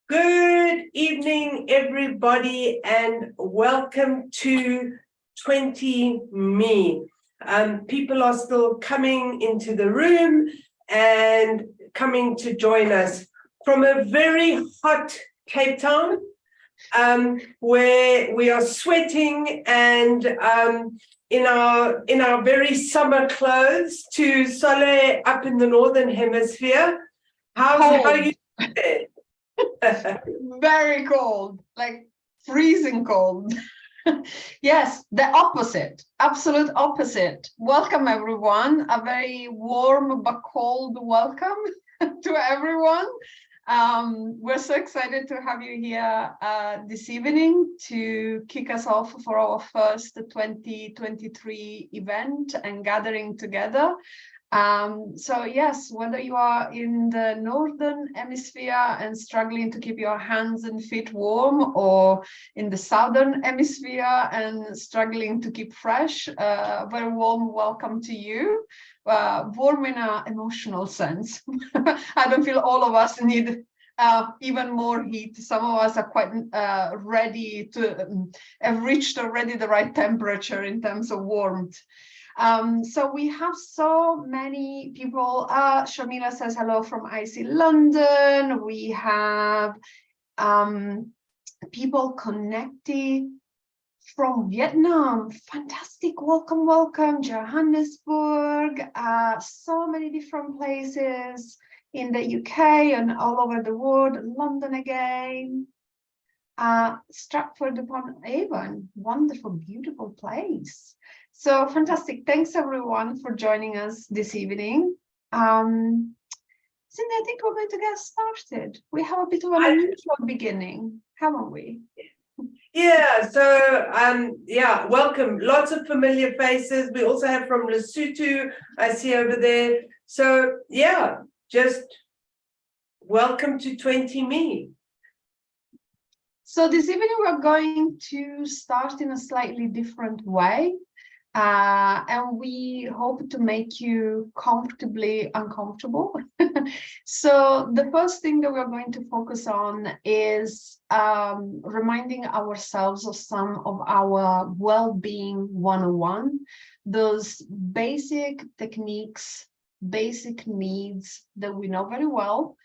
Good evening, everybody, and welcome to 20 Me. People are still coming into the room and coming to join us from a very hot Cape Town, where we are sweating and in our very summer clothes to Soleil up in the northern hemisphere. How are you today? Very cold, like freezing cold. Yes, the opposite, absolute opposite. Welcome, everyone. A very warm but cold welcome to everyone. We're so excited to have you here this evening to kick us off for our first 2023 event and gathering together. So yes, whether you are in the northern hemisphere and struggling to keep your hands and feet warm, or in the southern hemisphere and struggling to keep fresh, very warm welcome to you. Warm in an emotional sense. I don't feel all of us need even more heat. Some of us are quite ready to have reached already the right temperature in terms of warmth. So we have so many people. Shamila says hello from IC London. We have people connecting from Vietnam. Fantastic. Welcome, welcome. Johannesburg. So many different places in the UK and all over the world. London again. Stratford upon Avon. Wonderful, beautiful place. So fantastic. Thanks everyone for joining us this evening. Cindy, I think we're going to get started. We have a bit of an unusual beginning, haven't we? Yeah, so welcome. Lots of familiar faces. We also have from Lesotho, I see over there. So yeah, just welcome to 20 Me. So this evening we're going to start in a slightly different way. And we hope to make you comfortably uncomfortable. So the first thing that we're going to focus on is reminding ourselves of some of our well-being 101, those basic techniques, basic needs that we know very well,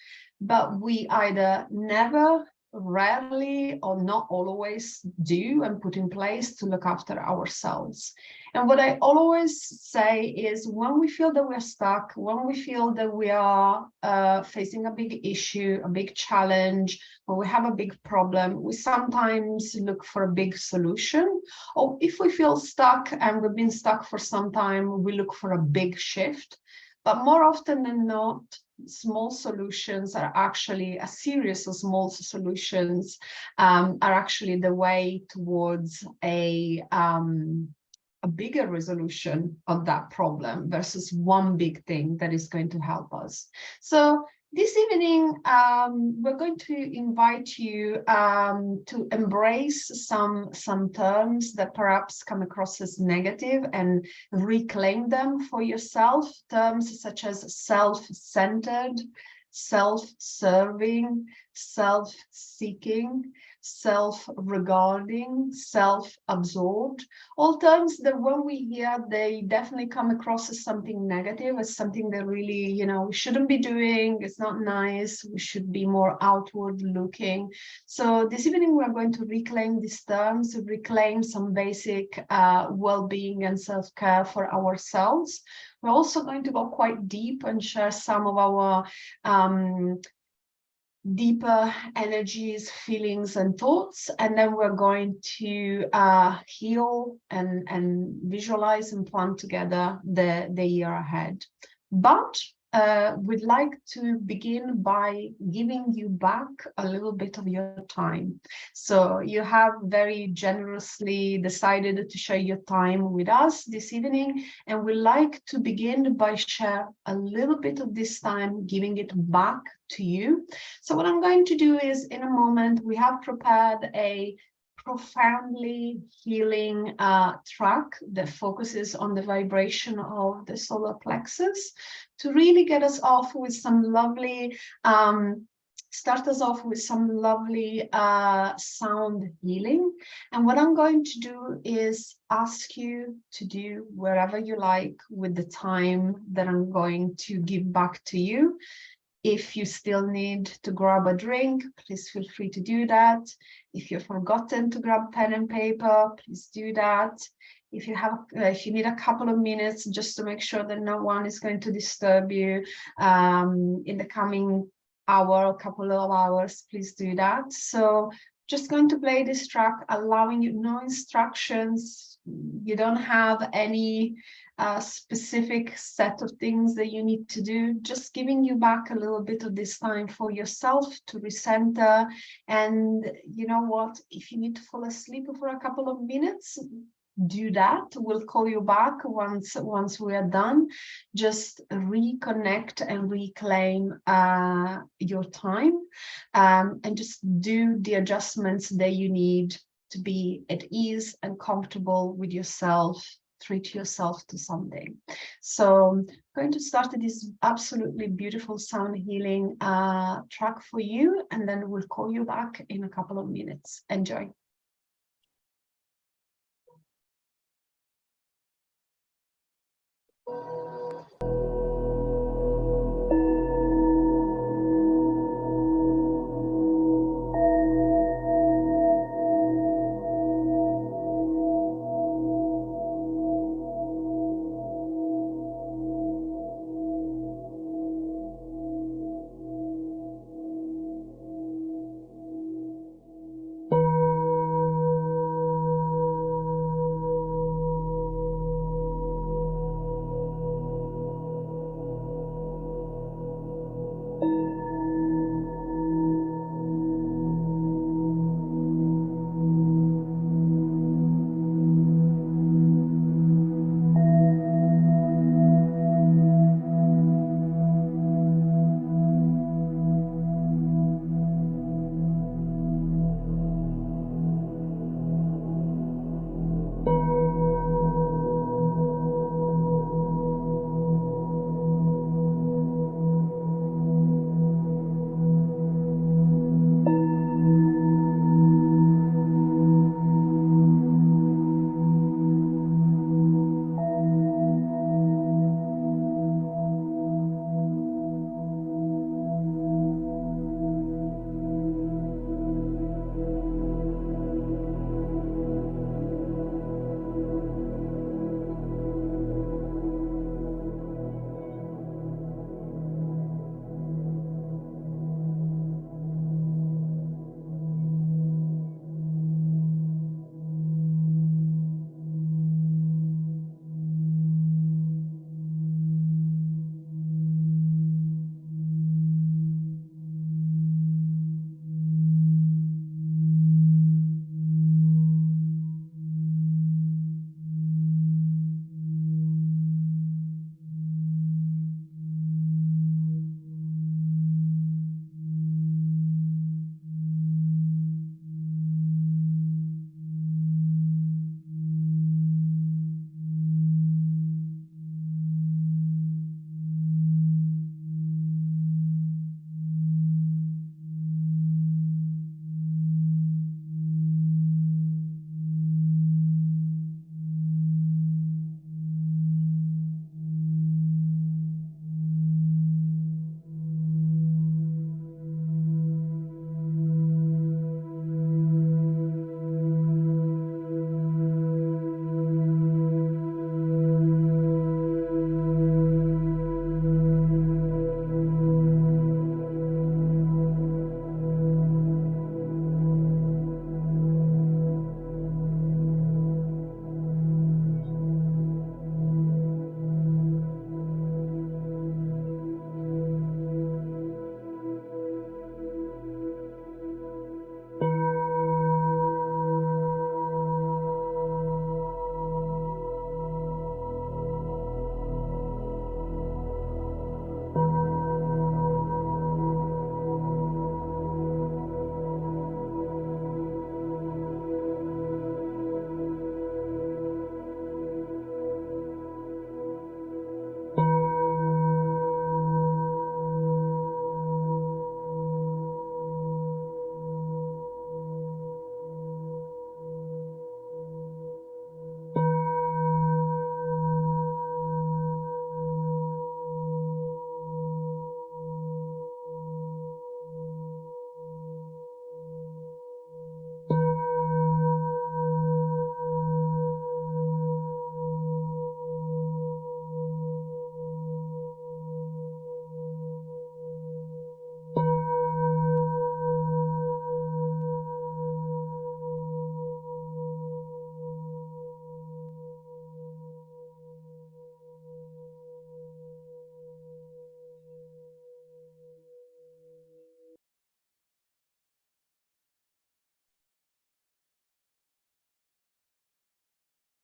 but we either never, rarely, or not always do and put in place to look after ourselves. And what I always say is, when we feel that we're stuck, when we feel that we are facing a big issue, a big challenge, when we have a big problem, we sometimes look for a big solution. Or if we feel stuck and we've been stuck for some time, we look for a big shift. But more often than not, small solutions are actually, a series of small solutions are actually the way towards a bigger resolution of that problem versus one big thing that is going to help us. So this evening, we're going to invite you to embrace some terms that perhaps come across as negative and reclaim them for yourself. Terms such as self-centered, self-serving, self-seeking, self-regarding, self-absorbed, all terms that when we hear, they definitely come across as something negative, as something that really, we shouldn't be doing, it's not nice, we should be more outward looking. So this evening we're going to reclaim these terms, reclaim some basic well-being and self-care for ourselves. We're also going to go quite deep and share some of our deeper energies, feelings, and thoughts, and then we're going to heal and visualize and plan together the year ahead. But we'd like to begin by giving you back a little bit of your time. So you have very generously decided to share your time with us this evening, and we'd like to begin by share a little bit of this time, giving it back to you. So what I'm going to do is, in a moment, we have prepared a profoundly healing track that focuses on the vibration of the solar plexus to really get us off with some lovely start us off with some lovely sound healing. And what I'm going to do is ask you to do wherever you like with the time that I'm going to give back to you. If you still need to grab a drink, please feel free to do that. If you've forgotten to grab pen and paper, please do that. If you need a couple of minutes just to make sure that no one is going to disturb you in the coming hour or couple of hours, please do that. So just going to play this track, allowing you no instructions. You don't have any specific set of things that you need to do, just giving you back a little bit of this time for yourself to recenter. And you know what, if you need to fall asleep for a couple of minutes, do that. We'll call you back once we are done. Just reconnect and reclaim your time, and just do the adjustments that you need to be at ease and comfortable with yourself. Treat yourself to something. So I'm going to start this absolutely beautiful sound healing track for you, and then we'll call you back in a couple of minutes. Enjoy.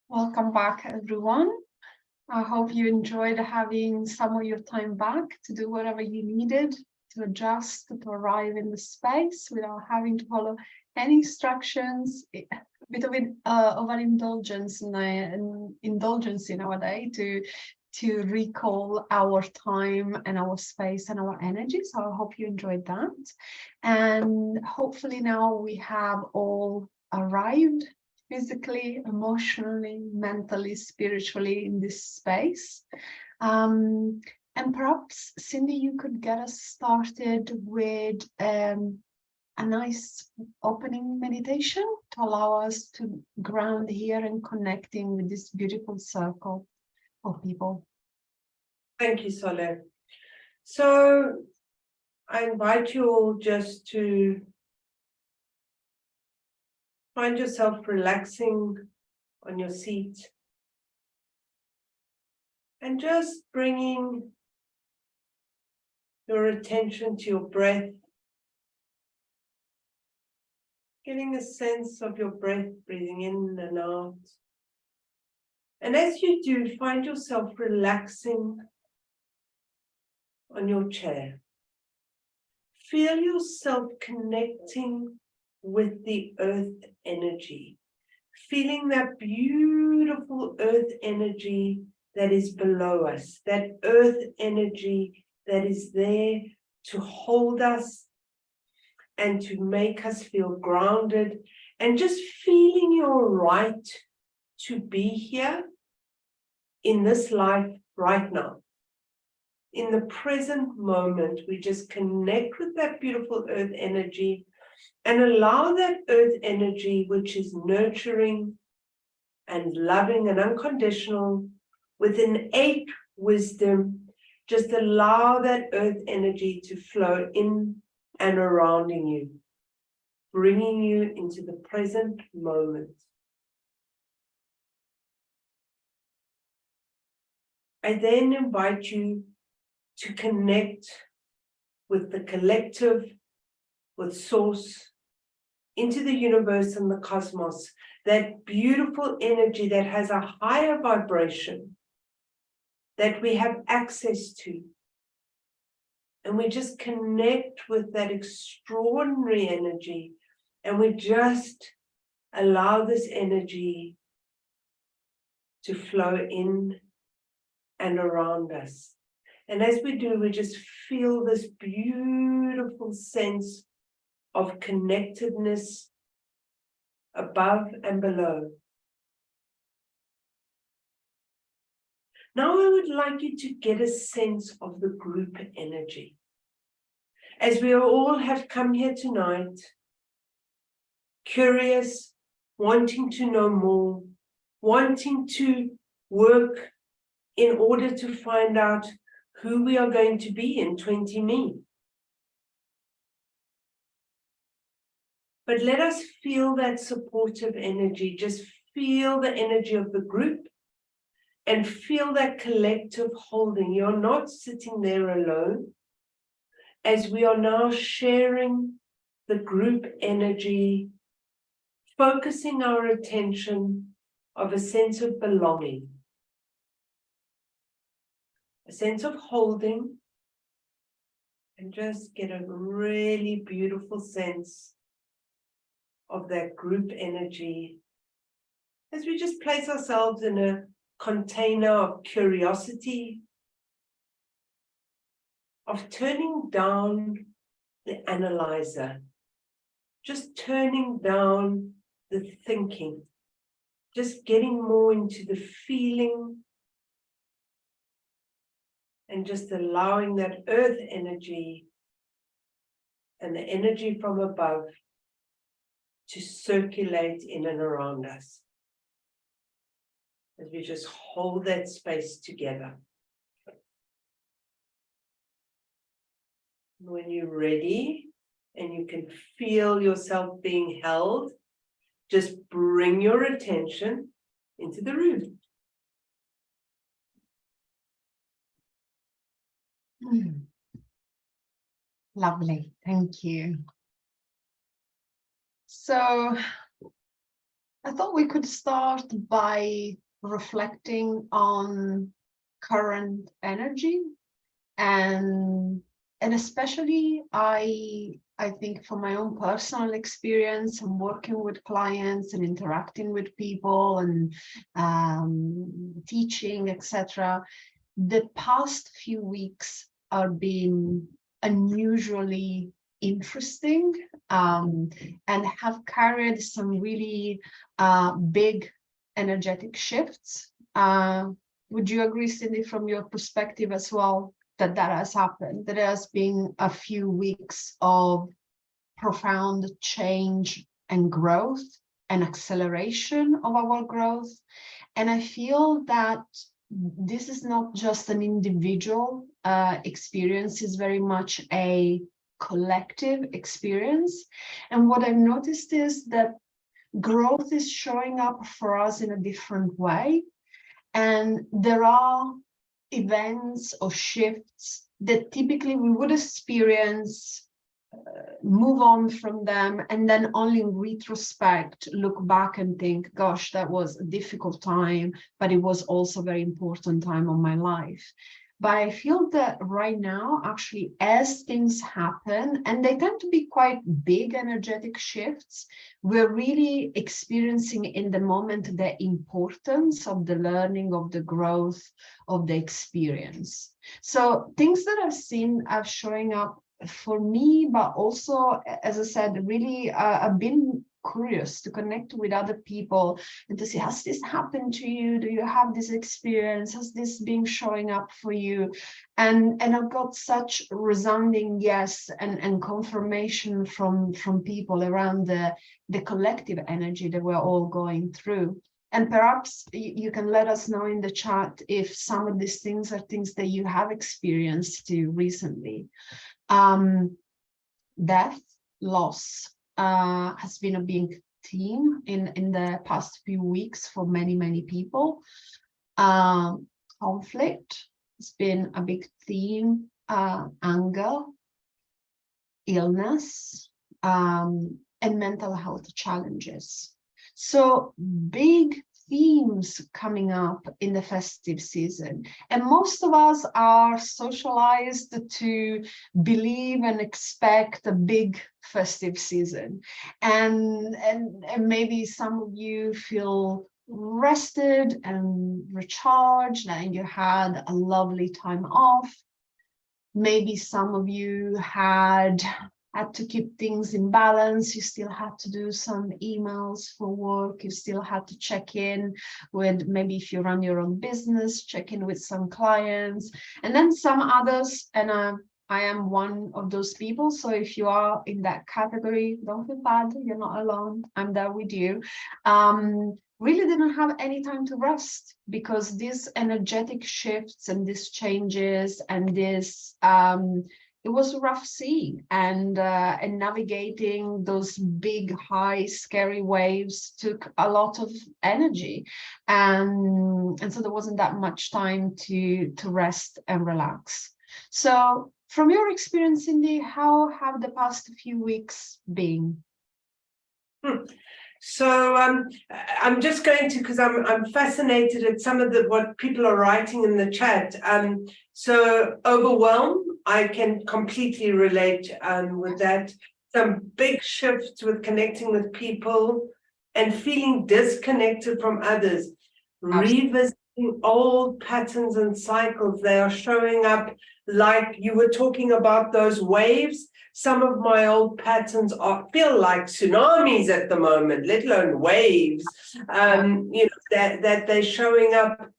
Welcome back, everyone. I hope you enjoyed having some of your time back to do whatever you needed to adjust, to arrive in the space without having to follow any instructions. A bit of an indulgence in our day to recall our time and our space and our energy. So I hope you enjoyed that. And hopefully now we have all arrived physically, emotionally, mentally, spiritually in this space. And perhaps, Cindy, you could get us started with a nice opening meditation to allow us to ground here and connecting with this beautiful circle of people. Thank you, Soleil. So I invite you all just to find yourself relaxing on your seat and just bringing your attention to your breath, getting a sense of your breath, breathing in and out. And as you do, find yourself relaxing on your chair. Feel yourself connecting with the earth energy, feeling that beautiful earth energy that is below us, that earth energy that is there to hold us and to make us feel grounded, and just feeling your right to be here in this life right now. In the present moment, we just connect with that beautiful earth energy and allow that earth energy, which is nurturing and loving and unconditional, with innate wisdom, just allow that earth energy to flow in and around in you, bringing you into the present moment. I then invite you to connect with the collective, with Source, into the universe and the cosmos, that beautiful energy that has a higher vibration that we have access to. And we just connect with that extraordinary energy, and we just allow this energy to flow in and around us. And as we do, we just feel this beautiful sense of connectedness above and below. Now I would like you to get a sense of the group energy. As we all have come here tonight, curious, wanting to know more, wanting to work in order to find out who we are going to be in 20Me. But let us feel that supportive energy. Just feel the energy of the group and feel that collective holding. You're not sitting there alone, as we are now sharing the group energy, focusing our attention of a sense of belonging, a sense of holding, and just get a really beautiful sense of that group energy as we just place ourselves in a container of curiosity, of turning down the analyzer, just turning down the thinking, just getting more into the feeling, and just allowing that earth energy and the energy from above to circulate in and around us, as we just hold that space together. When you're ready and you can feel yourself being held, just bring your attention into the room. Lovely, thank you. So I thought we could start by reflecting on current energy, and especially I think from my own personal experience and working with clients and interacting with people and teaching, etc. The past few weeks are been unusually interesting, and have carried some really big energetic shifts. Would you agree, Cindy, from your perspective as well, that that has happened? That there has been a few weeks of profound change and growth and acceleration of our growth. And I feel that this is not just an individual experience, it's very much a collective experience. And what I've noticed is that growth is showing up for us in a different way. And there are events or shifts that typically we would experience, move on from them, and then only in retrospect look back and think, gosh, that was a difficult time, but it was also a very important time of my life. But I feel that right now, actually, as things happen, and they tend to be quite big energetic shifts, we're really experiencing in the moment the importance of the learning, of the growth, of the experience. So things that I've seen are showing up for me, but also, as I said, really I've been curious to connect with other people and to see, has this happened to you? Do you have this experience? Has this been showing up for you? And I've got such resounding yes and confirmation from people around the collective energy that we're all going through. And perhaps you can let us know in the chat if some of these things are things that you have experienced too recently. Death, loss has been a big theme in the past few weeks for many people. Conflict has been a big theme. Anger, illness, and mental health challenges. So big themes coming up in the festive season, and most of us are socialized to believe and expect a big festive season, and maybe some of you feel rested and recharged and you had a lovely time off. Maybe some of you had to keep things in balance. You still had to do some emails for work. You still had to check in with, maybe if you run your own business, check in with some clients. And then some others, and I am one of those people. So if you are in that category, don't feel bad. You're not alone. I'm there with you. Really didn't have any time to rest, because these energetic shifts and these changes and this, it was a rough sea, and navigating those big, high, scary waves took a lot of energy, and so there wasn't that much time to rest and relax. So from your experience, Cindy, how have the past few weeks been? So I'm just going to, because I'm fascinated at some of what people are writing in the chat. So overwhelm, I can completely relate with that. Some big shifts with connecting with people and feeling disconnected from others. Revisiting old patterns and cycles. They are showing up, like you were talking about those waves. Some of my old patterns feel like tsunamis at the moment, let alone waves, that they're showing up.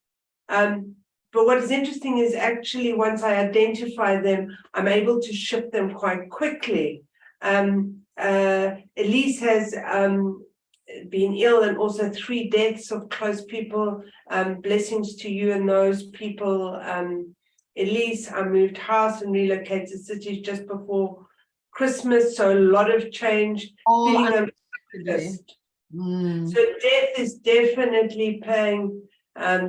But what is interesting is actually once I identify them, I'm able to shift them quite quickly. Elise has been ill, and also 3 deaths of close people. Blessings to you and those people. Elise, I moved house and relocated cities just before Christmas, so a lot of change. So death is definitely playing.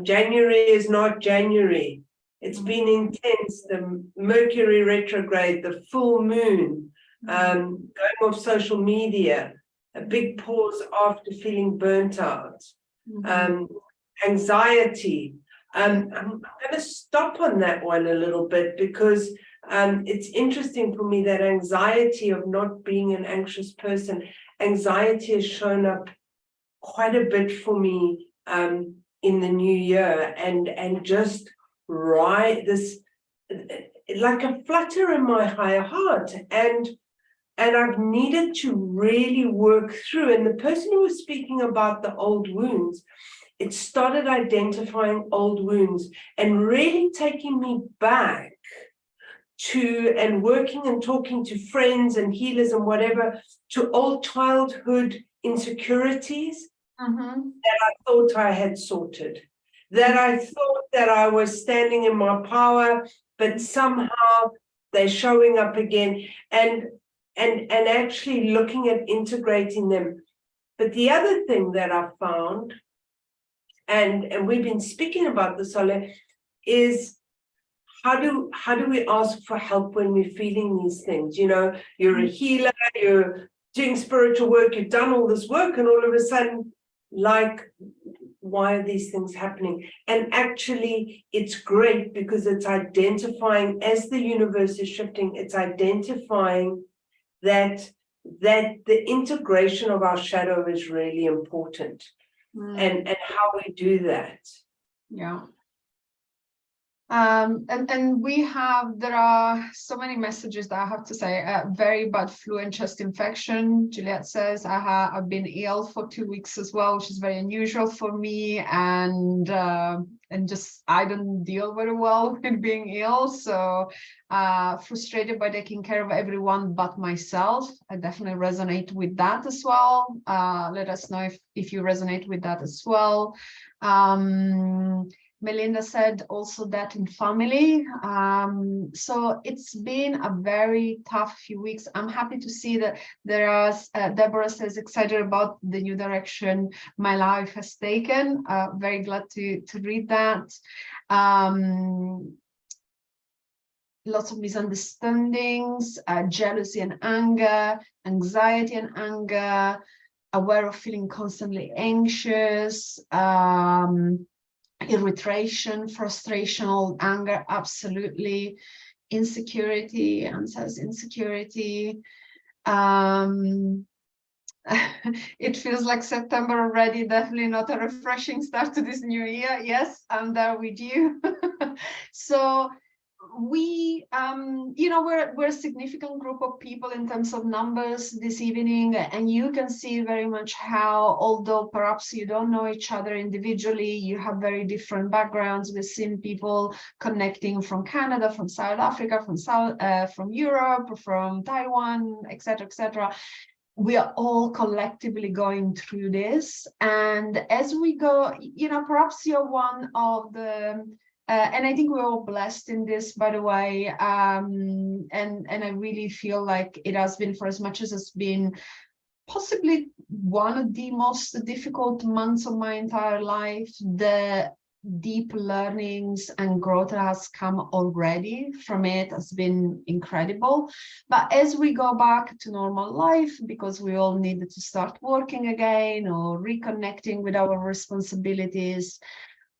January is not January. It's been intense. The Mercury retrograde, the full moon, going off social media. a big pause after feeling burnt out, Mhm. anxiety. I'm going to stop on that one a little bit because it's interesting for me that anxiety of not being an anxious person, anxiety has shown up quite a bit for me in the new year, and just this like a flutter in my higher heart, and I've needed to really work through. And the person who was speaking about the old wounds, it started identifying old wounds and really taking me back to, and working and talking to friends and healers and whatever, to old childhood insecurities Mhm. that I thought I had sorted, that I thought that I was standing in my power, but somehow they're showing up again, and actually looking at integrating them. But the other thing that I found, and we've been speaking about this, Ole, is how do we ask for help when we're feeling these things? You know, you're a healer, you're doing spiritual work, you've done all this work, and all of a sudden, like, why are these things happening? And actually, it's great because it's identifying, as the universe is shifting, it's identifying that the integration of our shadow is really important, and how we do that. Yeah. And there are so many messages that I have to say. Very bad flu and chest infection. Juliet says, I've been ill for 2 weeks as well, which is very unusual for me. And just, I don't deal very well with being ill. So frustrated by taking care of everyone but myself. I definitely resonate with that as well. Let us know if you resonate with that as well. Melinda said also that in family. So it's been a very tough few weeks. I'm happy to see that there are, Deborah says, excited about the new direction my life has taken. Very glad to read that. Lots of misunderstandings, jealousy and anger, anxiety and anger, aware of feeling constantly anxious, irritation, frustration, anger, absolutely. Insecurity, and says insecurity. It feels like September already, definitely not a refreshing start to this new year. Yes, I'm there with you. So we we're a significant group of people in terms of numbers this evening, and you can see very much how, although perhaps you don't know each other individually, you have very different backgrounds. We've seen people connecting from Canada, from South Africa, from Europe, from Taiwan, etc., etc. We are all collectively going through this, and as we go, perhaps you're one of the and I think we're all blessed in this, by the way, and I really feel like it has been, for as much as it's been possibly one of the most difficult months of my entire life, the deep learnings and growth that has come already from it has been incredible. But as we go back to normal life, because we all needed to start working again or reconnecting with our responsibilities,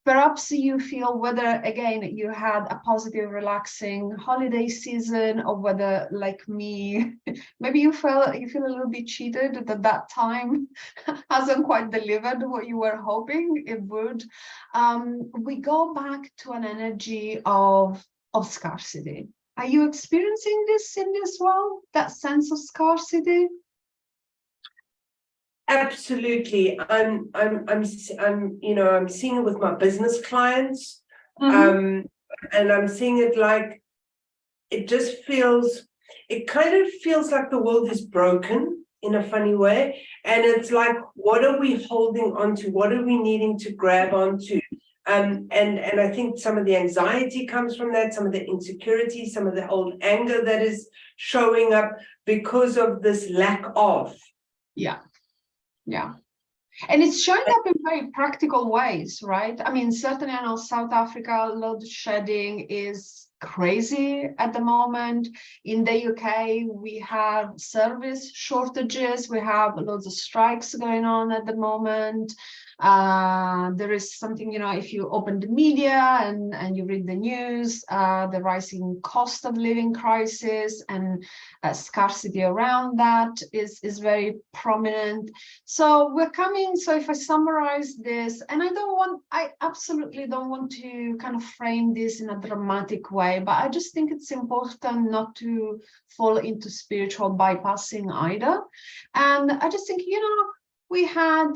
perhaps you feel whether, again, you had a positive, relaxing holiday season, or whether, like me, maybe you feel a little bit cheated that time hasn't quite delivered what you were hoping it would. We go back to an energy of scarcity. Are you experiencing this, Cindy, as well? That sense of scarcity? Absolutely. I'm seeing it with my business clients. Mm-hmm. And I'm seeing it like, it kind of feels like the world is broken in a funny way. And it's like, what are we holding on to? What are we needing to grab onto? And I think some of the anxiety comes from that, some of the insecurity, some of the old anger that is showing up because of this lack of. Yeah. Yeah. And it's showing up in very practical ways, right? I mean, certainly I know South Africa, load shedding is crazy at the moment. In the UK, we have service shortages. We have loads of strikes going on at the moment. There is something, if you open the media and you read the news, the rising cost of living crisis and scarcity around that is very prominent. So if I summarize this, and I absolutely don't want to kind of frame this in a dramatic way, but I just think it's important not to fall into spiritual bypassing either. And I just think, we had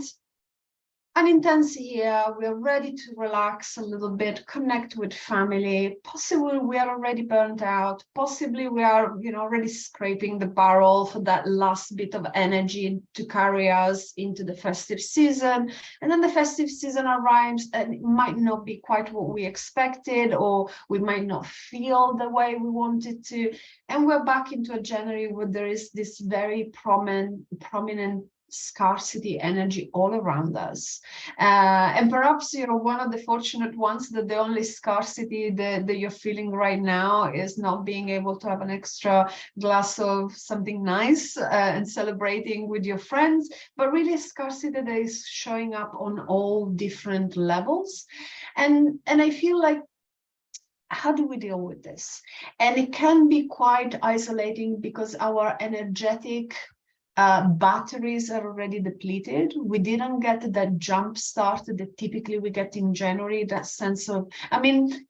an intense year. We're ready to relax a little bit, connect with family. Possibly we are already burnt out. Possibly we are, already scraping the barrel for that last bit of energy to carry us into the festive season. And then the festive season arrives and it might not be quite what we expected, or we might not feel the way we wanted to. And we're back into a January where there is this very prominent scarcity energy all around us, and perhaps one of the fortunate ones that the only scarcity that you're feeling right now is not being able to have an extra glass of something nice and celebrating with your friends, but really scarcity that is showing up on all different levels. And I feel like, how do we deal with this? And it can be quite isolating because our energetic batteries are already depleted. We didn't get that jump start that typically we get in January, that sense of,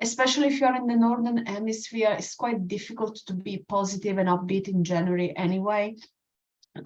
especially if you're in the Northern Hemisphere, it's quite difficult to be positive and upbeat in January anyway.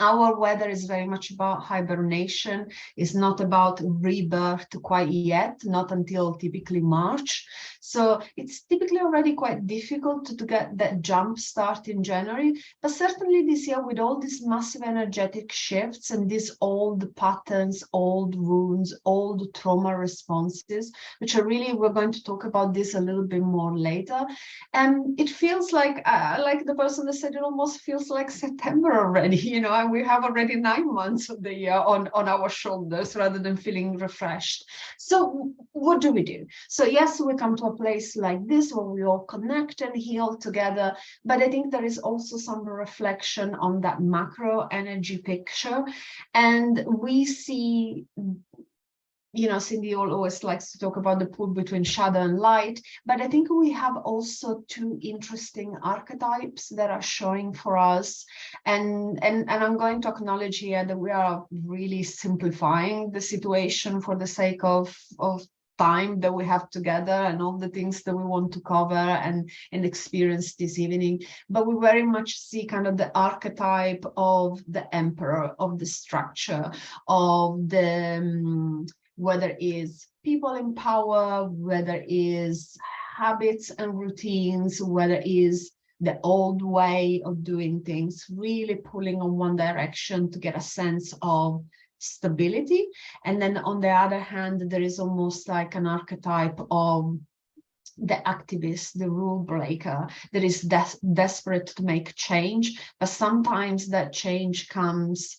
Our weather is very much about hibernation. It's not about rebirth quite yet, not until typically March. So it's typically already quite difficult to get that jump start in January. But certainly this year, with all these massive energetic shifts and these old patterns, old wounds, old trauma responses, which are really, we're going to talk about this a little bit more later. And it feels like the person that said, it almost feels like September already, and we have already 9 months of the year on our shoulders rather than feeling refreshed. So what do we do? So yes, we come to a place like this where we all connect and heal together, but I think there is also some reflection on that macro energy picture. And we see, Cindy always likes to talk about the pull between shadow and light, but I think we have also two interesting archetypes that are showing for us. And I'm going to acknowledge here that we are really simplifying the situation for the sake of time that we have together and all the things that we want to cover and experience this evening. But we very much see kind of the archetype of the emperor, of the structure, of the whether it is people in power, whether it is habits and routines, whether it is the old way of doing things, really pulling on one direction to get a sense of stability. And then on the other hand, there is almost like an archetype of the activist, the rule breaker, that is desperate to make change, but sometimes that change comes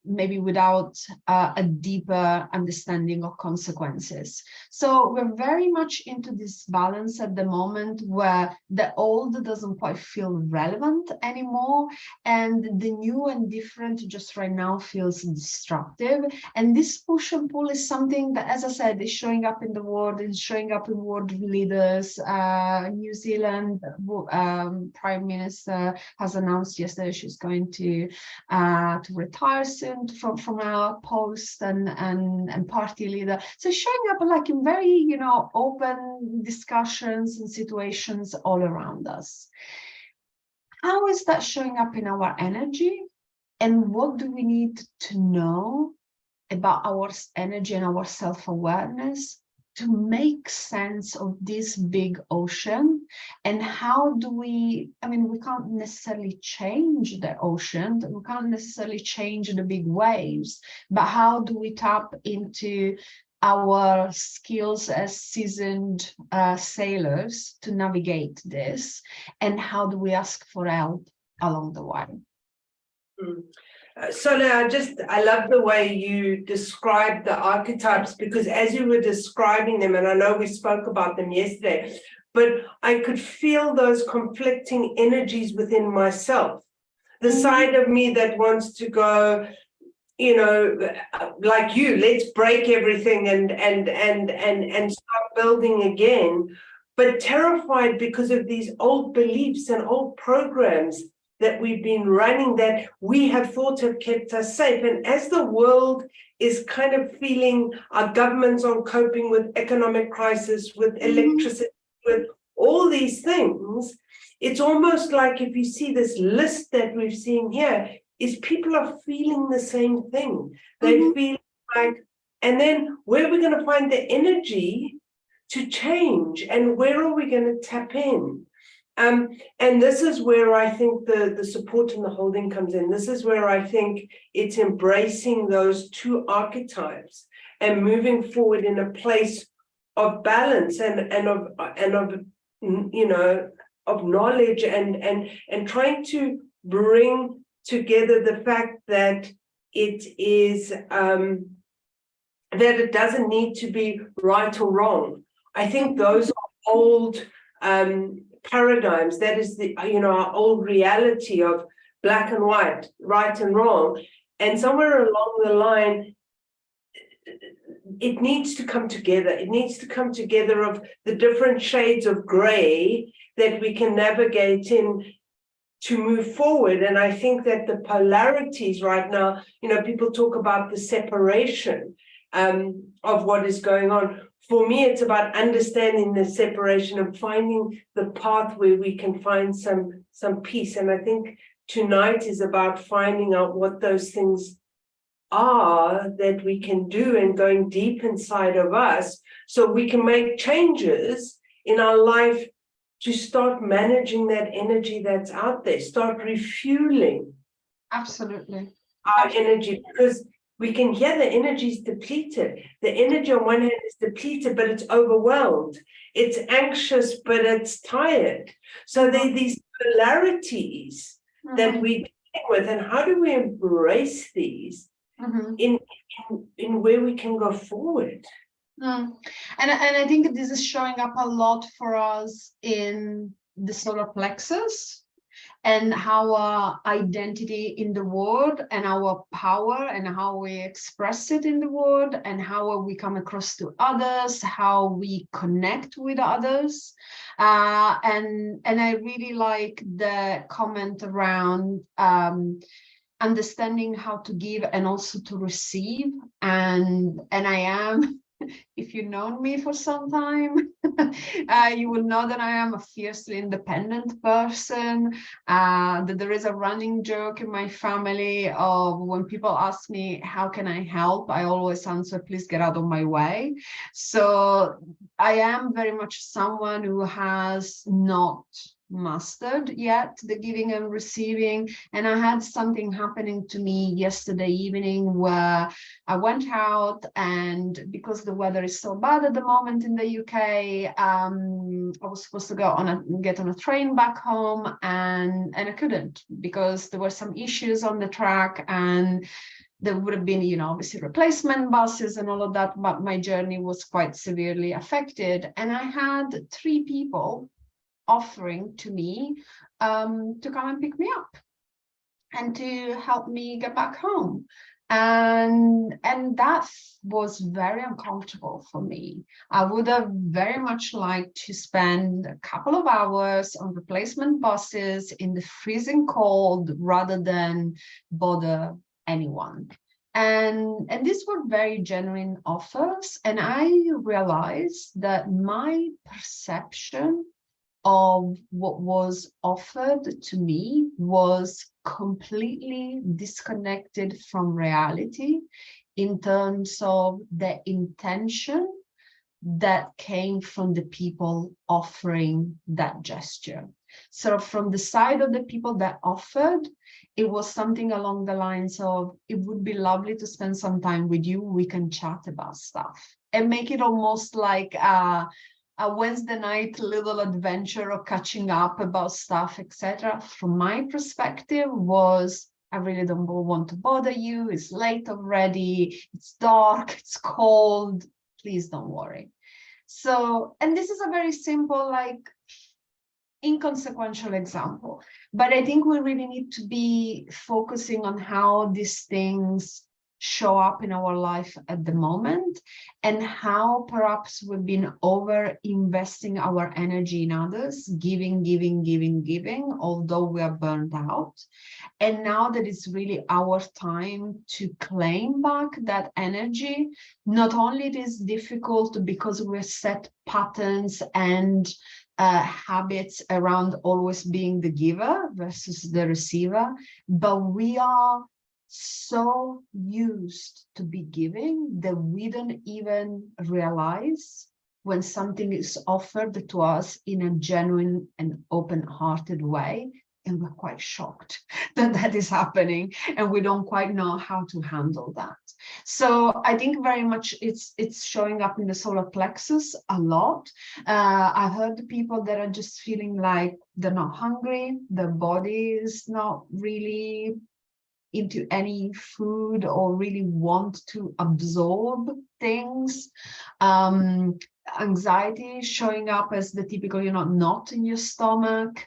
maybe without a deeper understanding of consequences. So we're very much into this balance at the moment where the old doesn't quite feel relevant anymore, and the new and different just right now feels destructive. And this push and pull is something that, as I said, is showing up in the world, is showing up in world leaders. New Zealand Prime Minister has announced yesterday she's going to retire soon from our post, and party leader. So showing up like in very, open discussions and situations all around us. How is that showing up in our energy? And what do we need to know about our energy and our self-awareness to make sense of this big ocean? And how do we can't necessarily change the ocean, we can't necessarily change the big waves, but how do we tap into our skills as seasoned sailors to navigate this? And how do we ask for help along the way? Sonia, I love the way you described the archetypes, because as you were describing them, and I know we spoke about them yesterday, but I could feel those conflicting energies within myself. The side of me that wants to go, you know, like you, let's break everything and start building again, but terrified because of these old beliefs and old programs that we've been running that we have thought have kept us safe. And as the world is kind of feeling our governments are coping with economic crisis, with electricity, with all these things, it's almost like if you see this list that we've seen here, is people are feeling the same thing. They feel like, and then where are we going to find the energy to change, and where are we going to tap in? And this is where I think the support and the holding comes in. This is where I think it's embracing those two archetypes and moving forward in a place of balance and of you know, of knowledge and trying to bring together the fact that it is that it doesn't need to be right or wrong. I think those are old paradigms. That is the, you know, our old reality of black and white, right and wrong. And somewhere along the line, it needs to come together. It needs to come together of the different shades of gray that we can navigate in to move forward. And I think that the polarities right now, you know, people talk about the separation of what is going on. For me, it's about understanding the separation and finding the path where we can find some peace. And I think tonight is about finding out what those things are that we can do and going deep inside of us so we can make changes in our life to start managing that energy that's out there, start refueling Absolutely. our energy, because we can hear the energy is depleted. The energy on one hand is depleted, but it's overwhelmed. It's anxious, but it's tired. So there are these polarities that we're dealing with, and how do we embrace these in where we can go forward? And I think this is showing up a lot for us in the solar plexus and our identity in the world and our power and how we express it in the world and how we come across to others, how we connect with others. And I really like the comment around understanding how to give and also to receive. And I am, if you've known me for some time, you will know that I am a fiercely independent person, that there is a running joke in my family of when people ask me, how can I help? I always answer, please get out of my way. So I am very much someone who has not mastered yet the giving and receiving. And I had something happening to me yesterday evening where I went out, and because the weather is so bad at the moment in the UK, I was supposed to get on a train back home, and I couldn't because there were some issues on the track, and there would have been, you know, obviously replacement buses and all of that, but my journey was quite severely affected. And I had 3 people offering to me to come and pick me up and to help me get back home. And that was very uncomfortable for me. I would have very much liked to spend a couple of hours on replacement buses in the freezing cold rather than bother anyone. And these were very genuine offers. And I realized that my perception of what was offered to me was completely disconnected from reality in terms of the intention that came from the people offering that gesture. So from the side of the people that offered, it was something along the lines of, it would be lovely to spend some time with you. We can chat about stuff, and make it almost like a Wednesday night little adventure of catching up about stuff, etc. From my perspective was, I really don't want to bother you. It's late already. It's dark. It's cold. Please don't worry. So, and this is a very simple, like, inconsequential example, but I think we really need to be focusing on how these things show up in our life at the moment, and how perhaps we've been over investing our energy in others, giving, although we are burned out. And now that it's really our time to claim back that energy, not only it is difficult because we're set patterns and habits around always being the giver versus the receiver, but we are so used to be giving that we don't even realize when something is offered to us in a genuine and open-hearted way, and we're quite shocked that that is happening, and we don't quite know how to handle that. So I think very much it's showing up in the solar plexus a lot. I've heard people that are just feeling like they're not hungry, their body is not really into any food or really want to absorb things. Anxiety showing up as the typical, knot in your stomach.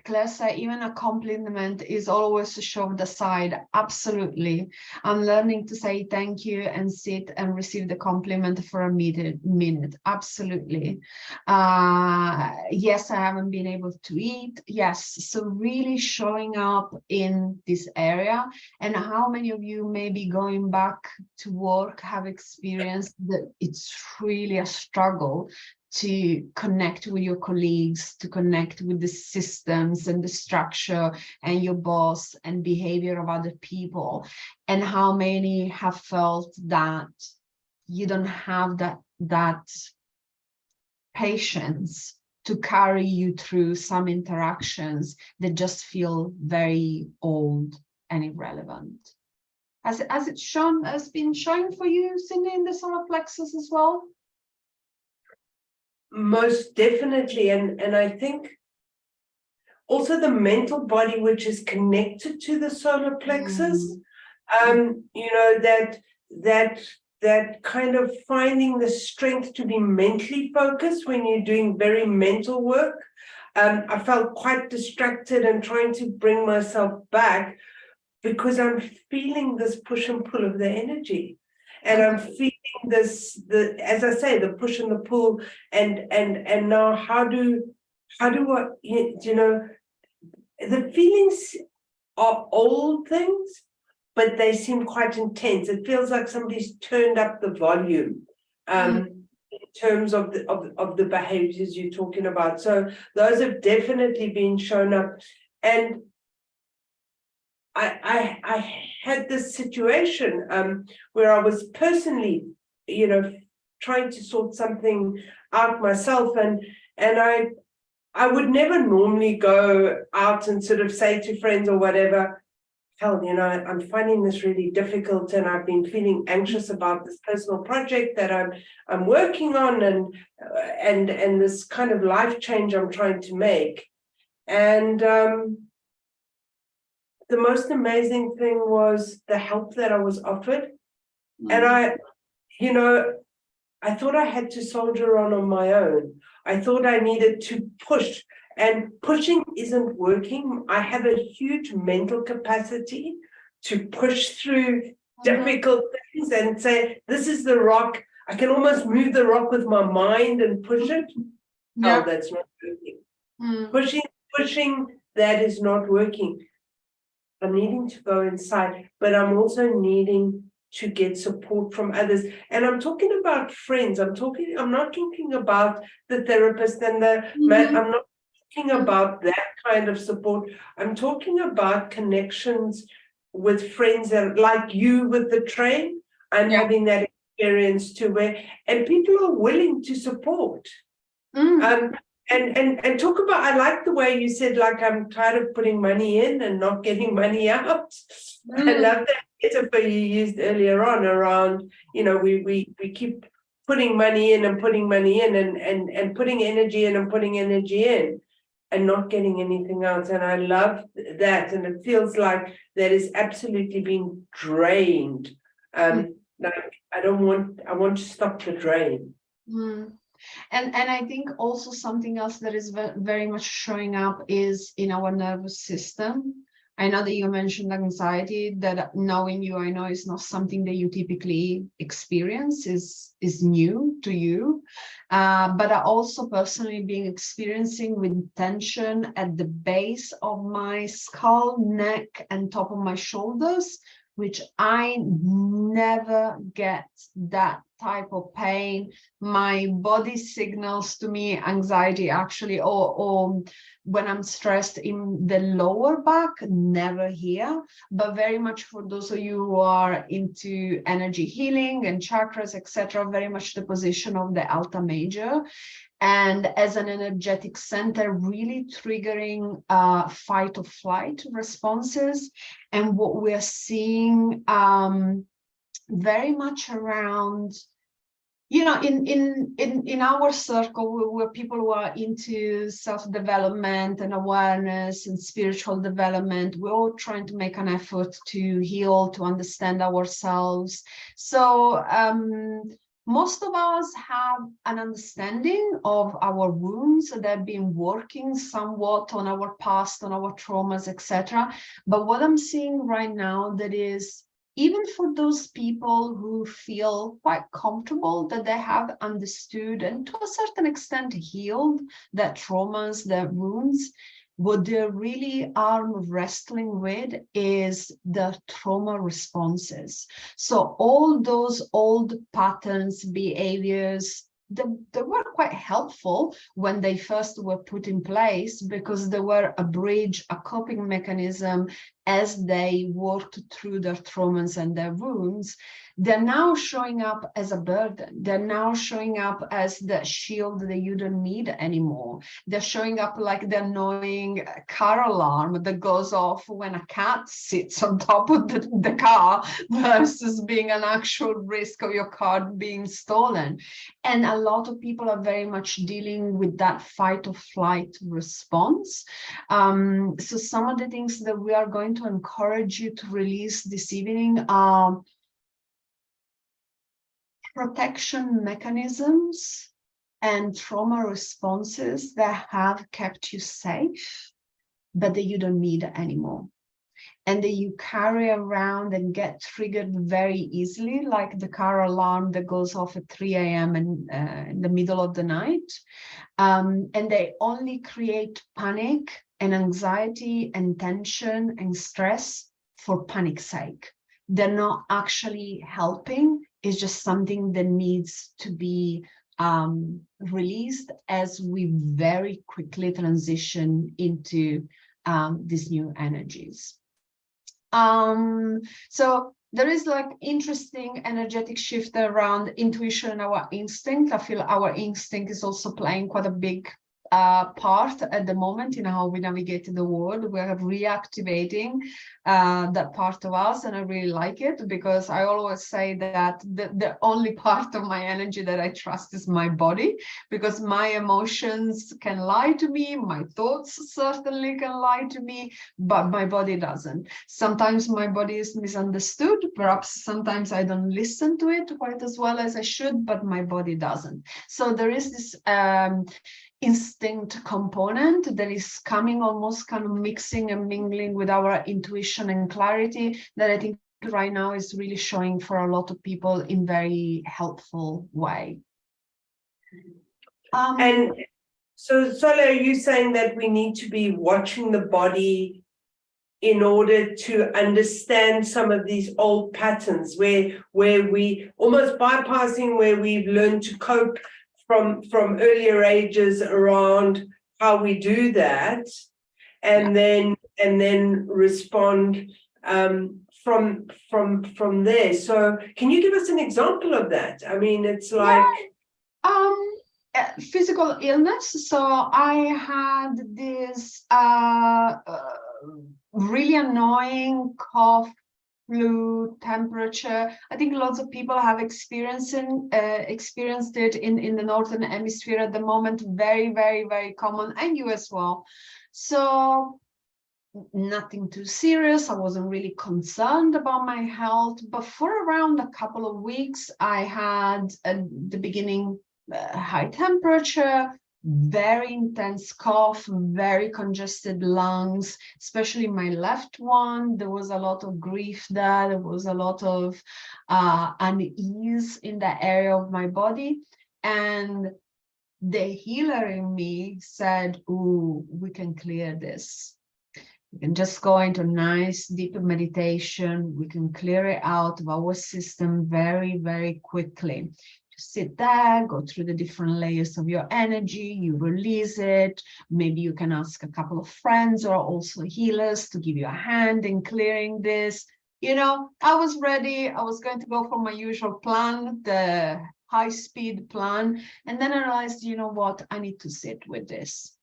Claire said, even a compliment is always shoved aside. Absolutely. I'm learning to say thank you and sit and receive the compliment for a minute. Absolutely. Yes, I haven't been able to eat. Yes. So really showing up in this area. And how many of you maybe going back to work have experienced that it's really a struggle to connect with your colleagues, to connect with the systems and the structure and your boss and behavior of other people, and how many have felt that you don't have that patience to carry you through some interactions that just feel very old and irrelevant. Has been showing for you, Cindy, in the solar plexus as well? Most definitely. And I think also the mental body, which is connected to the solar plexus, that kind of finding the strength to be mentally focused when you're doing very mental work. I felt quite distracted and trying to bring myself back because I'm feeling this push and pull of the energy. And I'm feeling as I say, the push and the pull, and now how do I, the feelings are old things, but they seem quite intense. It feels like somebody's turned up the volume in terms of the behaviors you're talking about. So those have definitely been shown up. And I had this situation where I was personally, trying to sort something out myself, and I would never normally go out and sort of say to friends or whatever, hell, I'm finding this really difficult, and I've been feeling anxious about this personal project that I'm working on, and this kind of life change I'm trying to make, and the most amazing thing was the help that I was offered. And I thought I had to soldier on my own. I thought I needed to push, and pushing isn't working. I have a huge mental capacity to push through difficult things and say, this is the rock. I can almost move the rock with my mind and push it. No, that's not working. Pushing, that is not working. I'm needing to go inside, but I'm also needing to get support from others. And I'm talking about friends. I'm not talking about the therapist and I'm not talking about that kind of support. I'm talking about connections with friends that, like you with the train. I'm having that experience too, and people are willing to support. And talk about, I like the way you said, like, I'm tired of putting money in and not getting money out. I love that metaphor you used earlier on around, we keep putting money in and putting money in and putting energy in and putting energy in and not getting anything out. And I love that. And it feels like that is absolutely being drained Like, I want to stop the drain. Mm. And I think also something else that is very much showing up is in our nervous system. I know that you mentioned anxiety, that knowing you, I know is not something that you typically experience, is new to you. But I also personally been experiencing with tension at the base of my skull, neck, and top of my shoulders, which I never get that type of pain. My body signals to me anxiety actually, or when I'm stressed in the lower back, never here, but very much for those of you who are into energy healing and chakras, etc., very much the position of the Alta Major. And as an energetic center, really triggering fight or flight responses. And what we're seeing very much around, you know, in our circle, where people who are into self-development and awareness and spiritual development, we're all trying to make an effort to heal, to understand ourselves. So most of us have an understanding of our wounds that have been working somewhat on our past, on our traumas, etc. But what I'm seeing right now, that is, even for those people who feel quite comfortable that they have understood and to a certain extent healed their traumas, their wounds, what they really are wrestling with is the trauma responses. So all those old patterns, behaviors, they were quite helpful when they first were put in place, because they were a bridge, a coping mechanism as they worked through their traumas and their wounds. They're now showing up as a burden. They're now showing up as the shield that you don't need anymore. They're showing up like the annoying car alarm that goes off when a cat sits on top of the car, versus being an actual risk of your car being stolen. And a lot of people are very much dealing with that fight or flight response. So some of the things that we are going to encourage you to release this evening are protection mechanisms and trauma responses that have kept you safe, but that you don't need anymore, and that you carry around and get triggered very easily, like the car alarm that goes off at 3 a.m. in the middle of the night. And they only create panic and anxiety and tension and stress for panic's sake. They're not actually helping. It's just something that needs to be released as we very quickly transition into these new energies. So there is like interesting energetic shift around intuition and our instinct. I feel our instinct is also playing quite a big part at the moment in how we navigate the world. We're reactivating that part of us, and I really like it, because I always say that the only part of my energy that I trust is my body, because my emotions can lie to me, my thoughts certainly can lie to me, but my body doesn't. Sometimes my body is misunderstood, perhaps sometimes I don't listen to it quite as well as I should, but my body doesn't. So there is this instinct component that is coming, almost kind of mixing and mingling with our intuition and clarity, that I think right now is really showing for a lot of people in very helpful way. And so, Sole, are you saying that we need to be watching the body in order to understand some of these old patterns where we almost bypassing where we've learned to cope from earlier ages around how we do that, and then respond from there. So can you give us an example of that? I mean, it's like physical illness. So I had this really annoying cough, flu, temperature. I think lots of people have experienced it in the northern hemisphere at the moment. Very, very, very common, and you as well. So nothing too serious. I wasn't really concerned about my health, but for around a couple of weeks, I had at the beginning high temperature, very intense cough, very congested lungs, especially my left one. There was a lot of grief there. There was a lot of unease in that area of my body. And the healer in me said, "Ooh, we can clear this. We can just go into nice deep meditation. We can clear it out of our system very, very quickly. Just sit there, go through the different layers of your energy, you release it. Maybe you can ask a couple of friends or also healers to give you a hand in clearing this." You know, I was ready. I was going to go for my usual plan, the high-speed plan. And then I realized, you know what, I need to sit with this.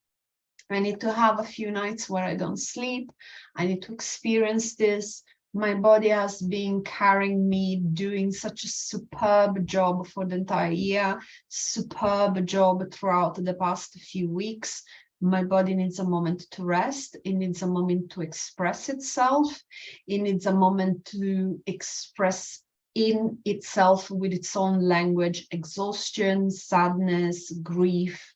I need to have a few nights where I don't sleep. I need to experience this. My body has been carrying me, doing such a superb job for the entire year, superb job throughout the past few weeks. My body needs a moment to rest. It needs a moment to express itself. It needs a moment to express in itself with its own language, exhaustion, sadness, grief,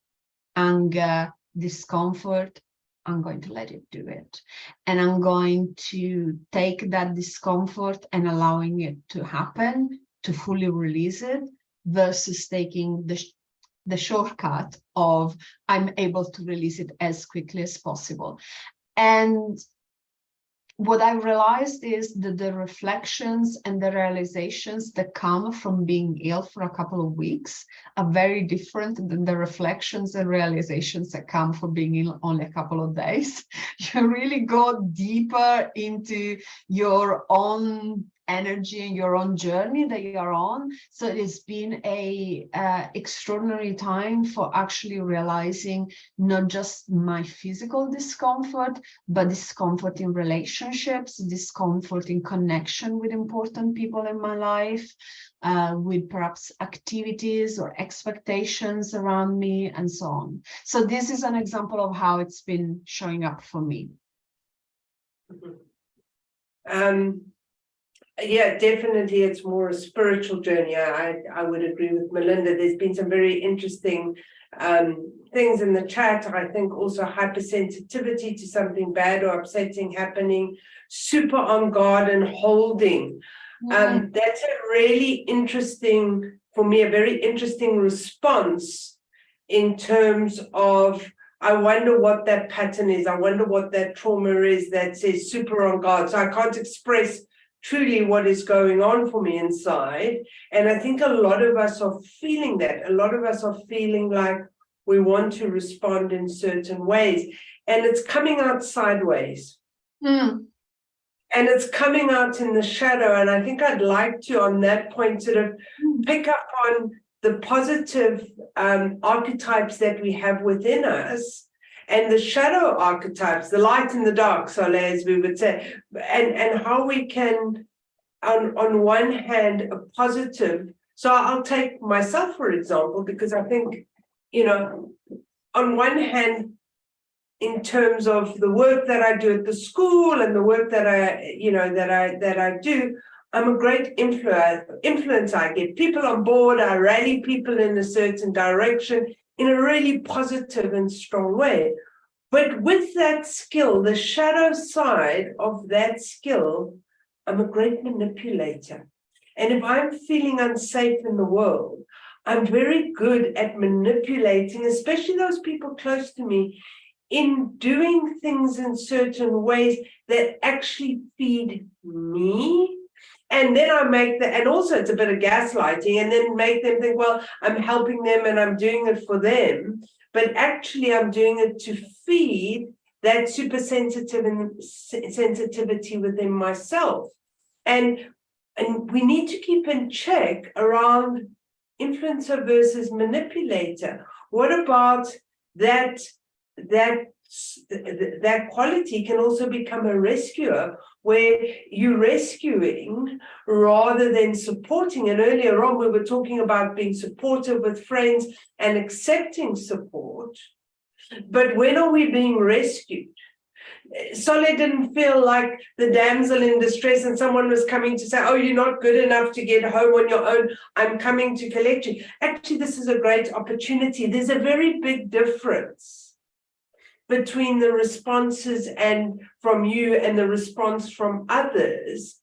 anger, discomfort. I'm going to let it do it. And I'm going to take that discomfort and allowing it to happen, to fully release it, versus taking the shortcut of I'm able to release it as quickly as possible. And what I realized is that the reflections and the realizations that come from being ill for a couple of weeks are very different than the reflections and realizations that come from being ill only a couple of days. You really go deeper into your own energy and your own journey that you are on. So it's been a extraordinary time for actually realizing not just my physical discomfort, but discomfort in relationships, discomfort in connection with important people in my life, with perhaps activities or expectations around me and so on. So this is an example of how it's been showing up for me. Yeah, definitely it's more a spiritual journey. I would agree with Melinda. There's been some very interesting things in the chat. I think also hypersensitivity to something bad or upsetting happening, super on guard and holding. That's a really interesting, for me, a very interesting response in terms of, I wonder what that pattern is. I wonder what that trauma is that says super on guard. So I can't express truly what is going on for me inside. And I think a lot of us are feeling that. A lot of us are feeling like we want to respond in certain ways. And it's coming out sideways. And it's coming out in the shadow. And I think I'd like to, on that point, sort of pick up on the positive archetypes that we have within us, and the shadow archetypes, the light and the dark, Soleil, as we would say, and how we can, on one hand, a positive. So I'll take myself, for example, because I think, you know, on one hand, in terms of the work that I do at the school and the work that I do, I'm a great influencer. I get people on board, I rally people in a certain direction in a really positive and strong way. But with that skill, the shadow side of that skill, I'm a great manipulator. And if I'm feeling unsafe in the world, I'm very good at manipulating, especially those people close to me, in doing things in certain ways that actually feed me. And then I make that, and also it's a bit of gaslighting, and then make them think, well, I'm helping them and I'm doing it for them. But actually, I'm doing it to feed that super sensitive and sensitivity within myself. And we need to keep in check around influencer versus manipulator. What about that quality can also become a rescuer, where you're rescuing rather than supporting. And earlier on, we were talking about being supportive with friends and accepting support. But when are we being rescued? Sole didn't feel like the damsel in distress and someone was coming to say, oh, you're not good enough to get home on your own. I'm coming to collect you. Actually, this is a great opportunity. There's a very big difference between the responses and from you and the response from others,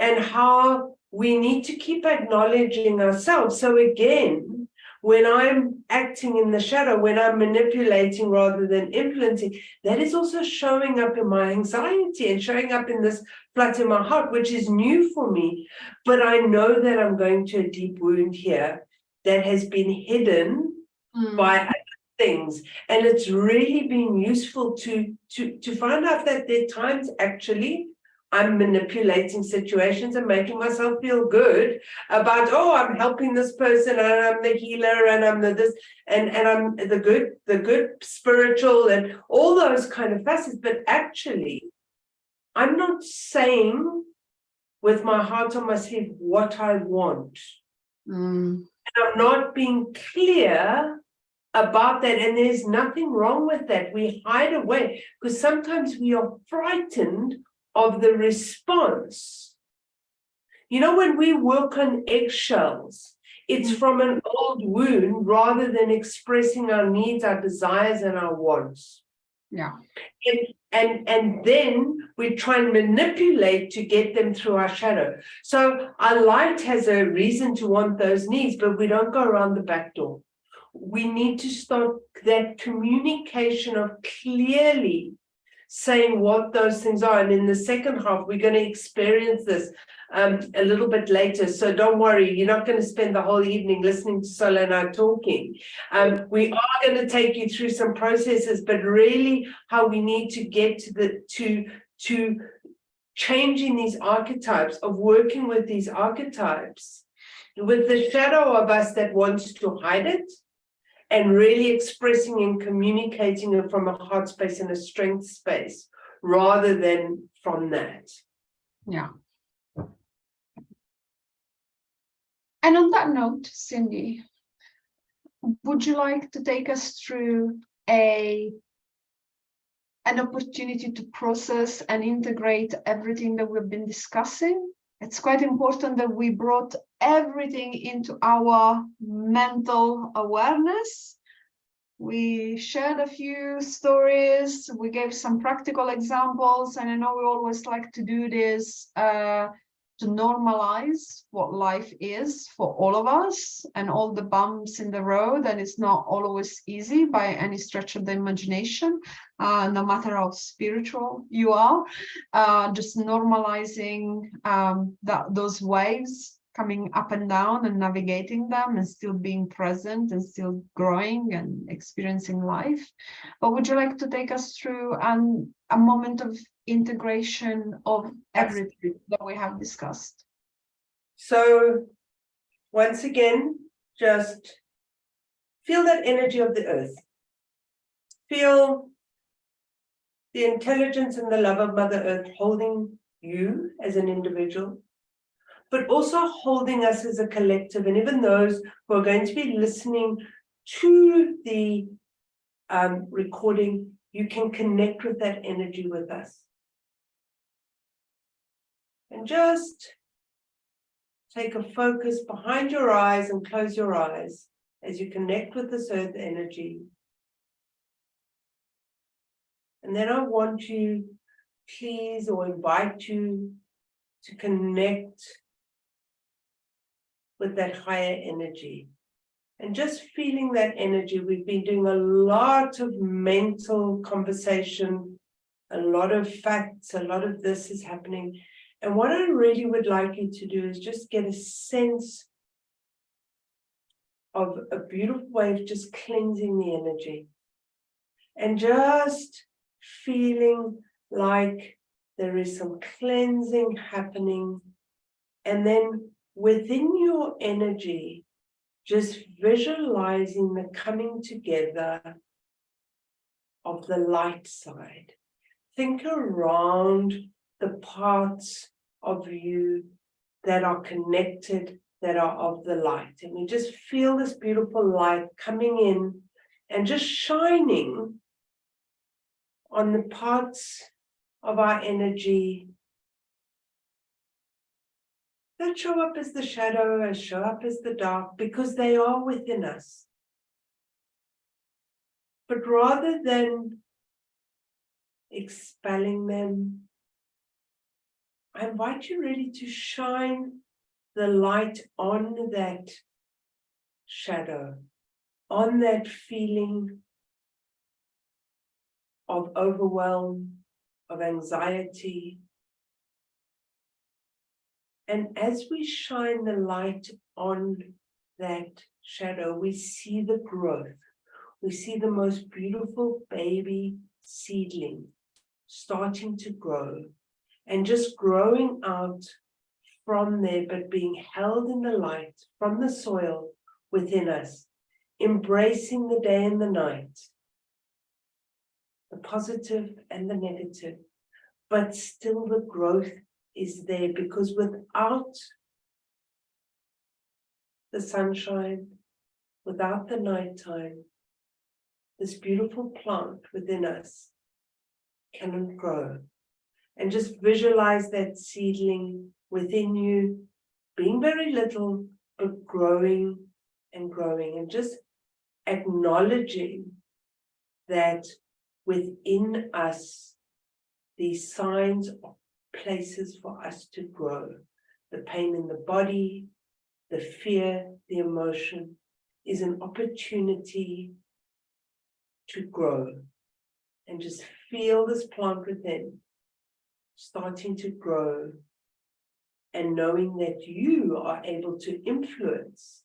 and how we need to keep acknowledging ourselves. So again, when I'm acting in the shadow, when I'm manipulating rather than influencing, that is also showing up in my anxiety and showing up in this flutter in my heart, which is new for me. But I know that I'm going to a deep wound here that has been hidden by other things. And it's really been useful to find out that there are times actually I'm manipulating situations and making myself feel good about, oh, I'm helping this person and I'm the healer and I'm the this and I'm the good spiritual and all those kind of facets. But actually, I'm not saying with my heart on my sleeve what I want. And I'm not being clear about that. And there's nothing wrong with that. We hide away because sometimes we are frightened of the response. You know, when we work on eggshells, it's from an old wound rather than expressing our needs, our desires, and our wants. Yeah. And then we try and manipulate to get them through our shadow. So our light has a reason to want those needs, but we don't go around the back door. We need to start that communication of clearly saying what those things are. And in the second half, we're going to experience this a little bit later. So don't worry, you're not going to spend the whole evening listening to Sola and I talking. We are going to take you through some processes, but really how we need to get to changing these archetypes, of working with these archetypes, with the shadow of us that wants to hide it, and really expressing and communicating it from a heart space and a strength space rather than from that. Yeah. And on that note, Cindy, would you like to take us through an opportunity to process and integrate everything that we've been discussing? It's quite important that we brought everything into our mental awareness. We shared a few stories, we gave some practical examples, and I know we always like to do this to normalize what life is for all of us and all the bumps in the road, and it's not always easy by any stretch of the imagination, no matter how spiritual you are, just normalizing those waves coming up and down and navigating them and still being present and still growing and experiencing life. But would you like to take us through a moment of integration of everything that we have discussed? So once again, just feel that energy of the earth. Feel the intelligence and the love of Mother Earth holding you as an individual, but also holding us as a collective, and even those who are going to be listening to the recording, you can connect with that energy with us. And just take a focus behind your eyes and close your eyes as you connect with this earth energy. And then I want you, please, or invite you to connect with that higher energy. And just feeling that energy. We've been doing a lot of mental conversation, a lot of facts, a lot of this is happening. And what I really would like you to do is just get a sense of a beautiful way of just cleansing the energy. And just feeling like there is some cleansing happening. And then within your energy, just visualizing the coming together of the light side. Think around the parts of you that are connected, that are of the light. And we just feel this beautiful light coming in and just shining on the parts of our energy that show up as the shadow, and show up as the dark, because they are within us. But rather than expelling them, I invite you really to shine the light on that shadow, on that feeling of overwhelm, of anxiety. And as we shine the light on that shadow, we see the growth. We see the most beautiful baby seedling starting to grow and just growing out from there, but being held in the light from the soil within us, embracing the day and the night, the positive and the negative, but still the growth is there, because without the sunshine, without the nighttime, this beautiful plant within us cannot grow. And just visualize that seedling within you, being very little, but growing and growing, and just acknowledging that within us, these signs are places for us to grow. The pain in the body, the fear, the emotion is an opportunity to grow. And just feel this plant within starting to grow, and knowing that you are able to influence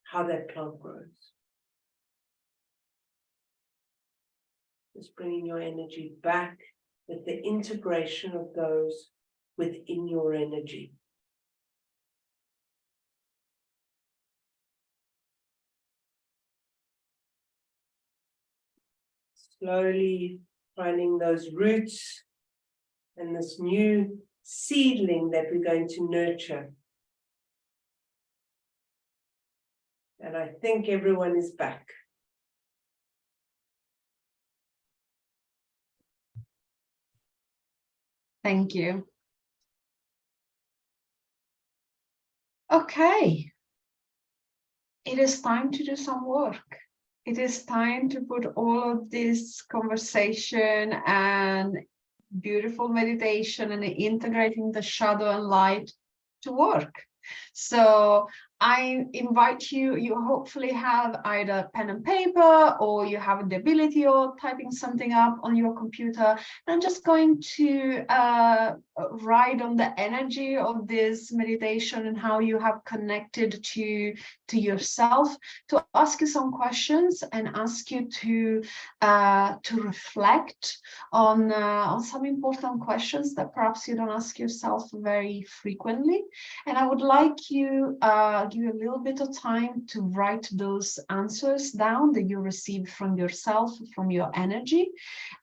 how that plant grows. Just bringing your energy back with the integration of those within your energy. Slowly finding those roots and this new seedling that we're going to nurture. And I think everyone is back. Thank you. Okay. It is time to do some work. It is time to put all of this conversation and beautiful meditation and integrating the shadow and light to work. So I invite you, you hopefully have either pen and paper, or you have the ability of typing something up on your computer. I'm just going to ride on the energy of this meditation and how you have connected to yourself, to ask you some questions and ask you to reflect on some important questions that perhaps you don't ask yourself very frequently. And I would like you give you a little bit of time to write those answers down that you received from yourself, from your energy,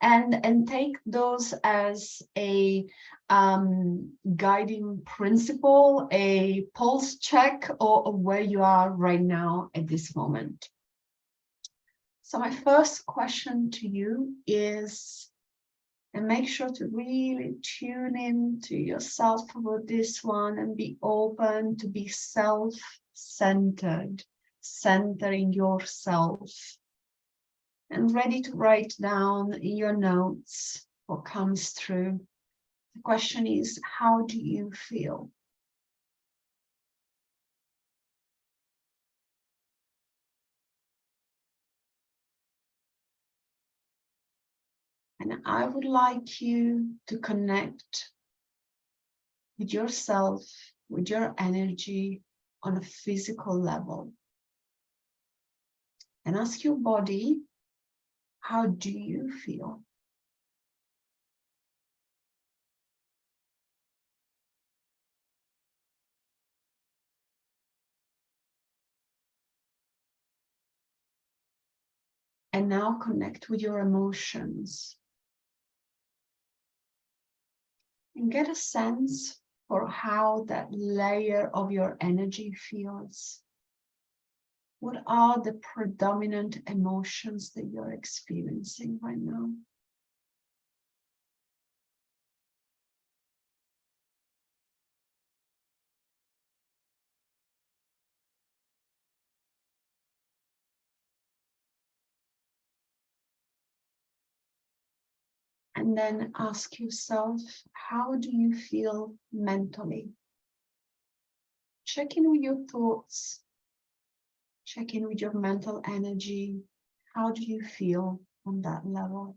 and take those as a guiding principle, a pulse check of where you are right now at this moment. So my first question to you is, and make sure to really tune in to yourself with this one and be open to be self-centered, centering yourself, and ready to write down in your notes what comes through. The question is, how do you feel? And I would like you to connect with yourself, with your energy on a physical level. And ask your body, how do you feel? And now connect with your emotions. And get a sense for how that layer of your energy feels. What are the predominant emotions that you're experiencing right now? And then ask yourself, how do you feel mentally? Check in with your thoughts. Check in with your mental energy. How do you feel on that level?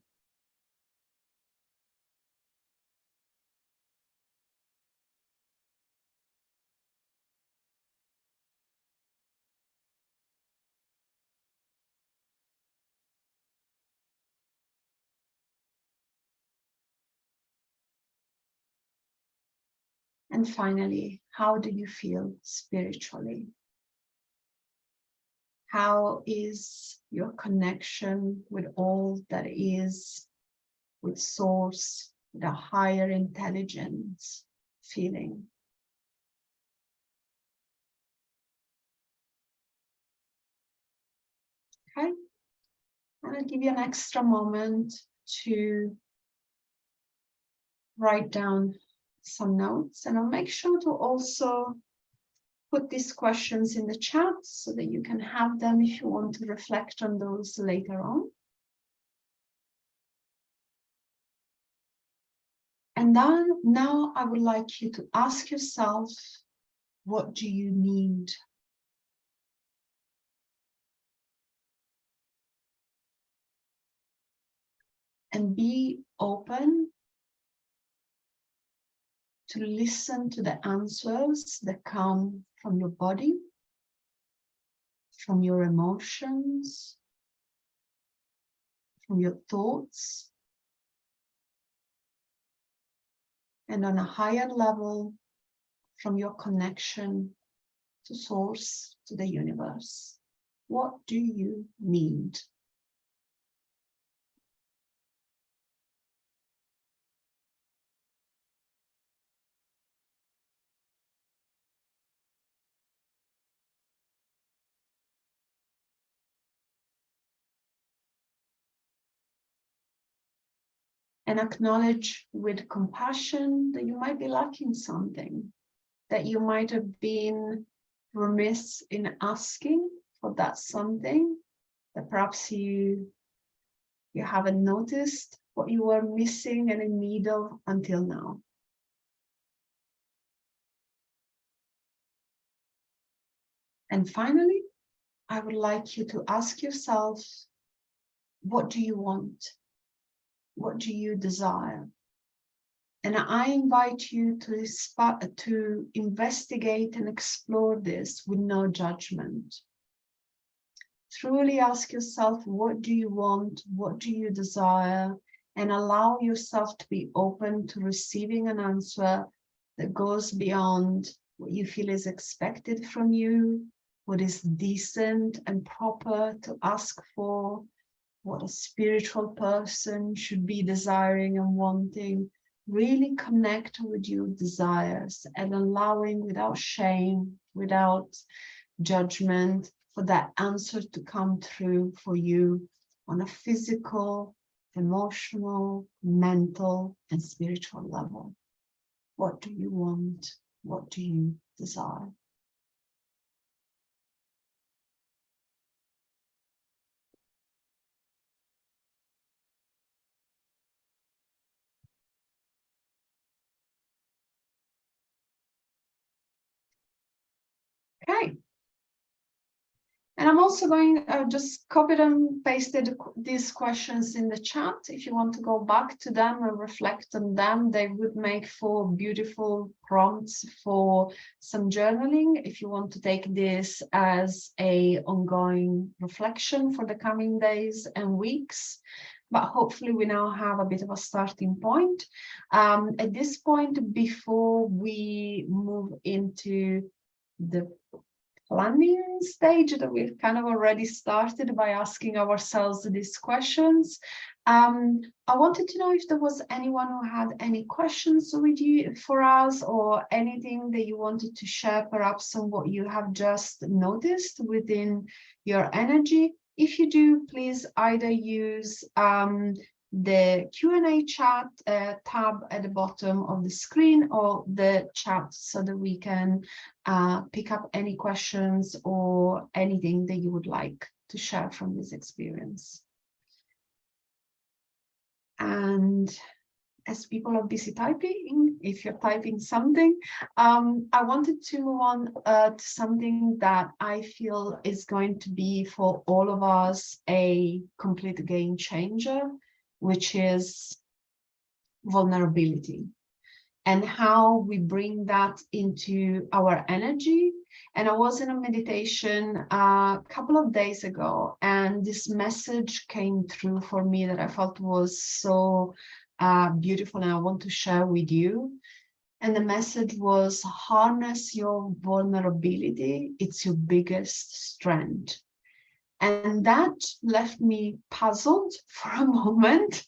And finally, how do you feel spiritually? How is your connection with all that is, with source, with a higher intelligence feeling? Okay, I'm going to give you an extra moment to write down some notes, and I'll make sure to also put these questions in the chat so that you can have them if you want to reflect on those later on. And then now I would like you to ask yourself, what do you need? And be open to listen to the answers that come from your body, from your emotions, from your thoughts, and on a higher level, from your connection to source, to the universe. What do you need? And acknowledge with compassion that you might be lacking something, that you might have been remiss in asking for that something, that perhaps you haven't noticed what you were missing and in need of until now. And finally, I would like you to ask yourself, what do you want? What do you desire? And I invite you to investigate and explore this with no judgment. Truly ask yourself, what do you want? What do you desire? And allow yourself to be open to receiving an answer that goes beyond what you feel is expected from you, what is decent and proper to ask for, what a spiritual person should be desiring and wanting. Really connect with your desires and allowing, without shame, without judgment, for that answer to come through for you on a physical, emotional, mental, and spiritual level. What do you want? What do you desire? Okay. And I'm also going to just copied and pasted these questions in the chat. If you want to go back to them and reflect on them, they would make for beautiful prompts for some journaling. If you want to take this as an ongoing reflection for the coming days and weeks. But hopefully we now have a bit of a starting point. At this point, before we move into the planning stage that we've kind of already started by asking ourselves these questions. I wanted to know if there was anyone who had any questions with you for us, or anything that you wanted to share, perhaps on what you have just noticed within your energy. If you do, please either use the Q&A chat tab at the bottom of the screen, or the chat, so that we can pick up any questions or anything that you would like to share from this experience. And as people are busy typing, if you're typing something, I wanted to move on to something that I feel is going to be for all of us a complete game changer, which is vulnerability, and how we bring that into our energy. And I was in a meditation a couple of days ago, and this message came through for me that I felt was so beautiful, and I want to share with you. And the message was, harness your vulnerability. It's your biggest strength. And that left me puzzled for a moment,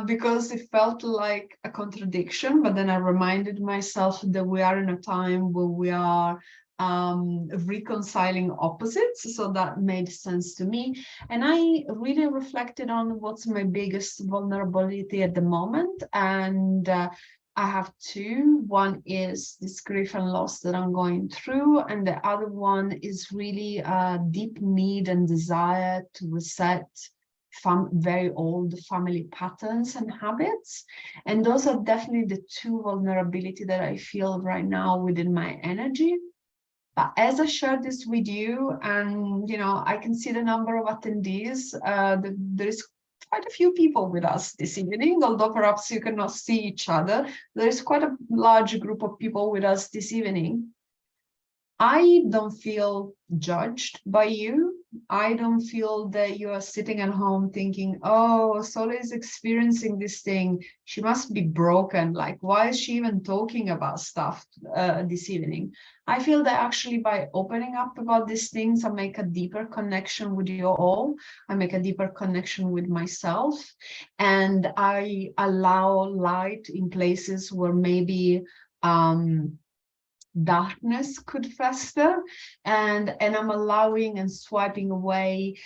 because it felt like a contradiction. But then I reminded myself that we are in a time where we are reconciling opposites. So that made sense to me. And I really reflected on what's my biggest vulnerability at the moment. And I have two. One is this grief and loss that I'm going through, and the other one is really a deep need and desire to reset very old family patterns and habits. And those are definitely the two vulnerability that I feel right now within my energy. But as I share this with you, and I can see the number of attendees, there is quite a few people with us this evening, although perhaps you cannot see each other. There is quite a large group of people with us this evening. I don't feel judged by you. I don't feel that you are sitting at home thinking, oh, Sole is experiencing this thing. She must be broken. Like, why is she even talking about stuff this evening? I feel that actually by opening up about these things, I make a deeper connection with you all. I make a deeper connection with myself. And I allow light in places where maybe darkness could fester, and I'm allowing and swiping away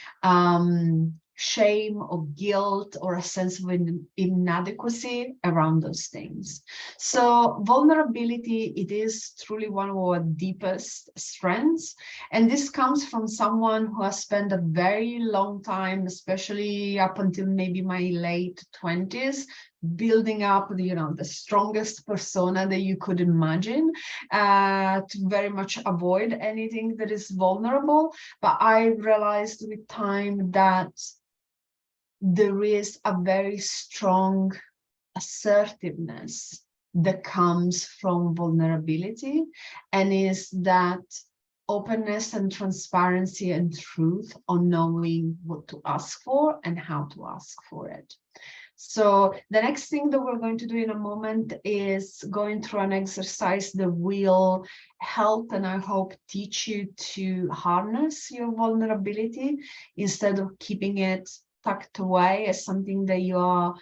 shame or guilt or a sense of inadequacy around those things. So vulnerability, it is truly one of our deepest strengths, and this comes from someone who has spent a very long time, especially up until maybe my late 20s, building up the strongest persona that you could imagine, to very much avoid anything that is vulnerable. But I realized with time that there is a very strong assertiveness that comes from vulnerability, and is that openness and transparency and truth on knowing what to ask for and how to ask for it. So the next thing that we're going to do in a moment is going through an exercise that will help, and I hope teach you to harness your vulnerability instead of keeping it tucked away as something that you are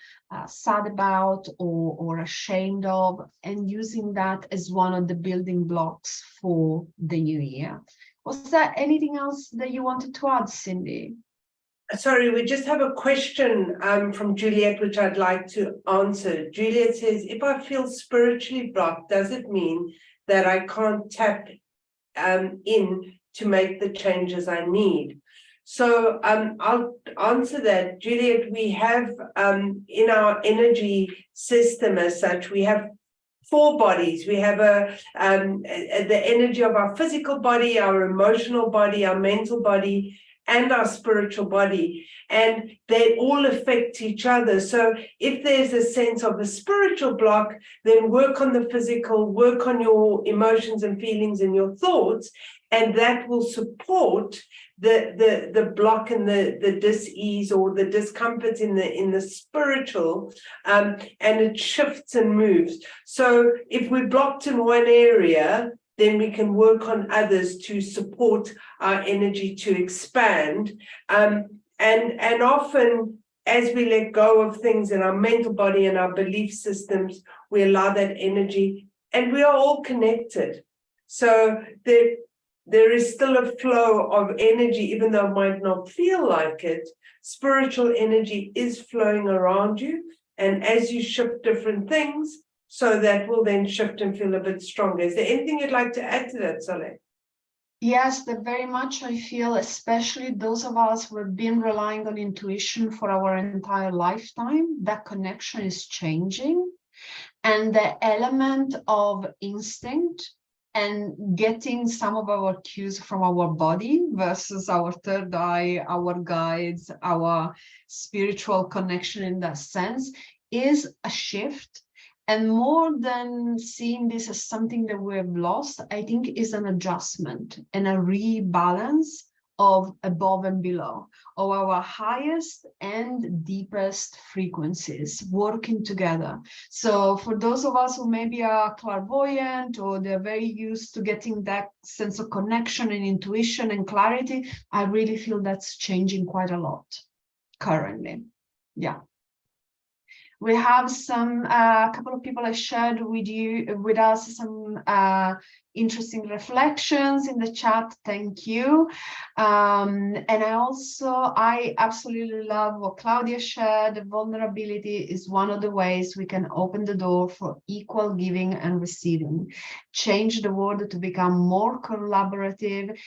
sad about or ashamed of, and using that as one of the building blocks for the new year. Was there anything else that you wanted to add, Cindy? Sorry, we just have a question from Juliet, which I'd like to answer. Juliet says, if I feel spiritually blocked, does it mean that I can't tap in to make the changes I need? So I'll answer that. Juliet, we have in our energy system as such, we have 4 bodies. We have the energy of our physical body, our emotional body, our mental body, and our spiritual body, and they all affect each other. So if there's a sense of a spiritual block, then work on the physical, work on your emotions and feelings and your thoughts, and that will support the block and the dis-ease or the discomfort in the spiritual, and it shifts and moves. So if we're blocked in one area, then we can work on others to support our energy to expand. And often, as we let go of things in our mental body and our belief systems, we allow that energy, and we are all connected. So there is still a flow of energy, even though it might not feel like it. Spiritual energy is flowing around you, and as you shift different things, so that will then shift and feel a bit stronger. Is there anything you'd like to add to that, Sole? Yes, that very much I feel, especially those of us who have been relying on intuition for our entire lifetime, that connection is changing. And the element of instinct and getting some of our cues from our body versus our third eye, our guides, our spiritual connection in that sense is a shift. And more than seeing this as something that we have lost, I think is an adjustment and a rebalance of above and below, of our highest and deepest frequencies working together. So for those of us who maybe are clairvoyant or they're very used to getting that sense of connection and intuition and clarity, I really feel that's changing quite a lot currently. Yeah. We have some couple of people have shared with us some interesting reflections in the chat. Thank you. And I absolutely love what Claudia shared. Vulnerability is one of the ways we can open the door for equal giving and receiving. Change the world to become more collaborative.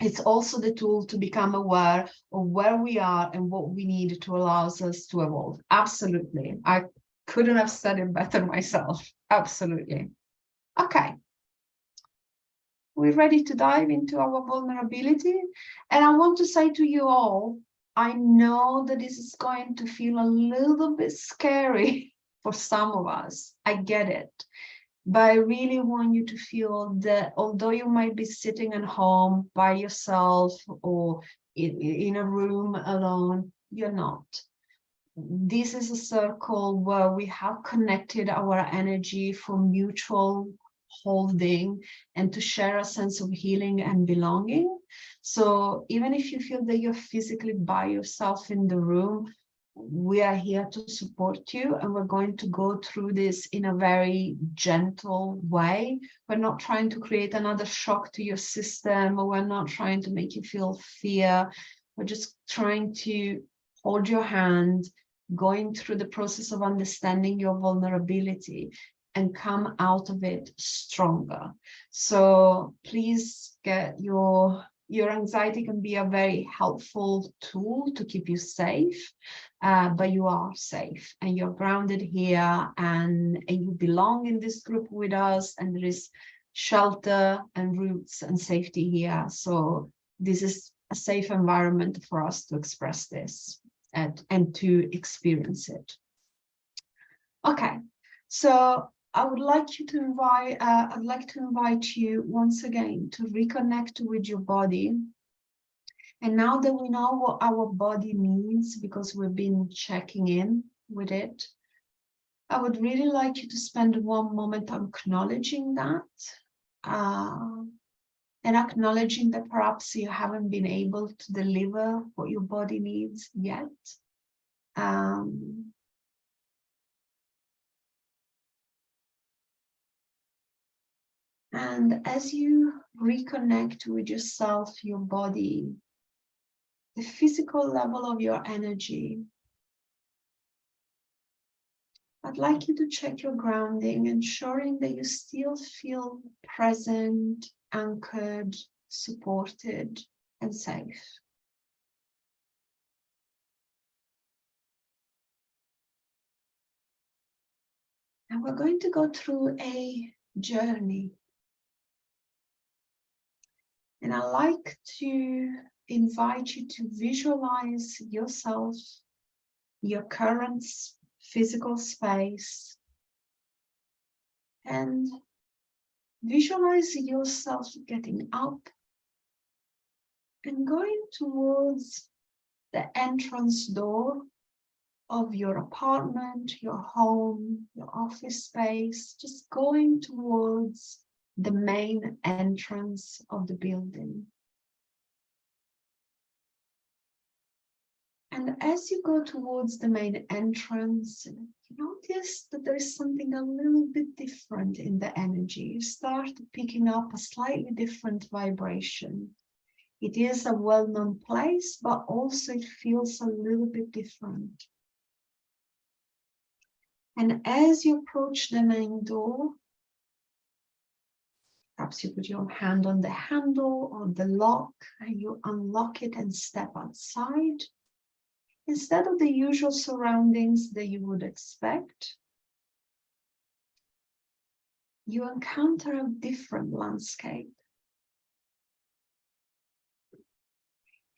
It's also the tool to become aware of where we are and what we need to allow us to evolve. Absolutely. I couldn't have said it better myself. Absolutely. Okay. We're ready to dive into our vulnerability. And I want to say to you all, I know that this is going to feel a little bit scary for some of us. I get it. But I really want you to feel that although you might be sitting at home by yourself or in a room alone, you're not. This is a circle where we have connected our energy for mutual holding and to share a sense of healing and belonging. So even if you feel that you're physically by yourself in the room, we are here to support you, and we're going to go through this in a very gentle way. We're not trying to create another shock to your system, or we're not trying to make you feel fear. We're just trying to hold your hand, going through the process of understanding your vulnerability and come out of it stronger. So please get your anxiety can be a very helpful tool to keep you safe, but you are safe and you're grounded here, and you belong in this group with us, and there is shelter and roots and safety here. So this is a safe environment for us to express this and to experience it. Okay, so I would like you to invite, I'd like to invite you once again to reconnect with your body. And now that we know what our body means, because we've been checking in with it, I would really like you to spend one moment acknowledging that, and acknowledging that perhaps you haven't been able to deliver what your body needs yet. And as you reconnect with yourself, your body, the physical level of your energy, I'd like you to check your grounding, ensuring that you still feel present, anchored, supported, and safe. And we're going to go through a journey. And I'd like to invite you to visualize yourself, your current physical space, and visualize yourself getting up and going towards the entrance door of your apartment, your home, your office space, just going towards the main entrance of the building. And as you go towards the main entrance, you notice that there is something a little bit different in the energy. You start picking up a slightly different vibration. It is a well-known place, but also it feels a little bit different. And as you approach the main door, Perhaps you put your hand on the handle or the lock and you unlock it and step outside. Instead of the usual surroundings that you would expect, you encounter a different landscape.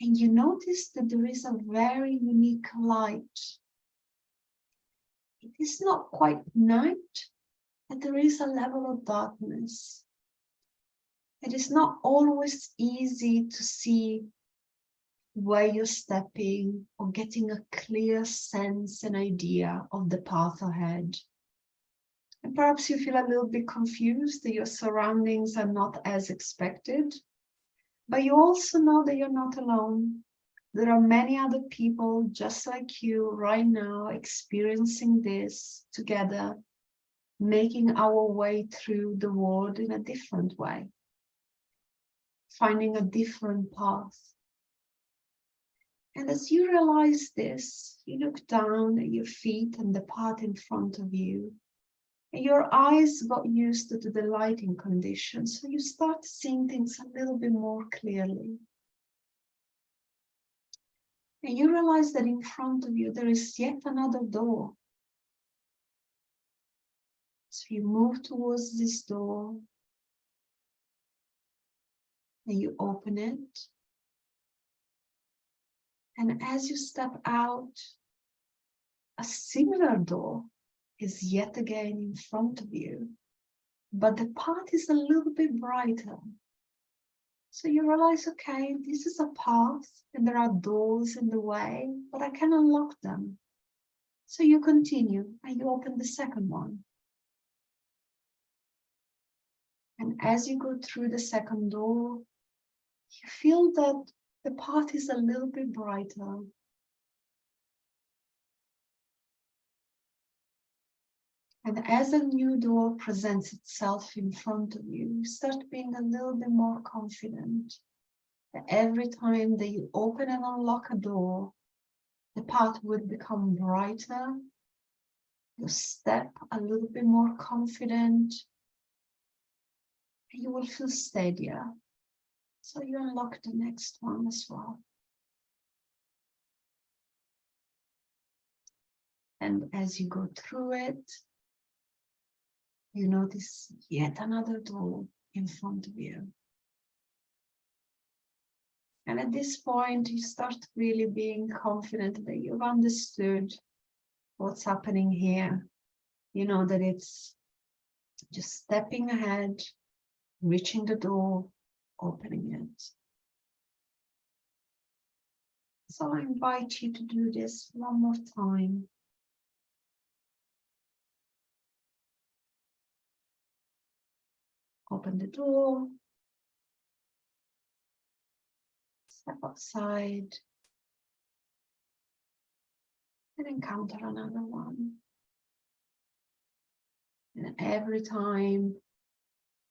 And you notice that there is a very unique light. It is not quite night, but there is a level of darkness. It is not always easy to see where you're stepping or getting a clear sense and idea of the path ahead. And perhaps you feel a little bit confused that your surroundings are not as expected, but you also know that you're not alone. There are many other people just like you right now experiencing this together, making our way through the world in a different way, finding a different path. And as you realize this, you look down at your feet and the path in front of you, and your eyes got used to the lighting conditions, so you start seeing things a little bit more clearly. And you realize that in front of you there is yet another door. So you move towards this door and you open it. And as you step out, a similar door is yet again in front of you, but the path is a little bit brighter. So you realize, okay, this is a path and there are doors in the way, but I can unlock them. So you continue and you open the second one. And as you go through the second door, you feel that the path is a little bit brighter. And as a new door presents itself in front of you, you start being a little bit more confident that every time that you open and unlock a door, the path will become brighter. You step a little bit more confident, and you will feel steadier. So you unlock the next one as well. And as you go through it, you notice yet another door in front of you. And at this point, you start really being confident that you've understood what's happening here. You know that it's just stepping ahead, reaching the door, opening it. So I invite you to do this one more time. Open the door, step outside, and encounter another one. And every time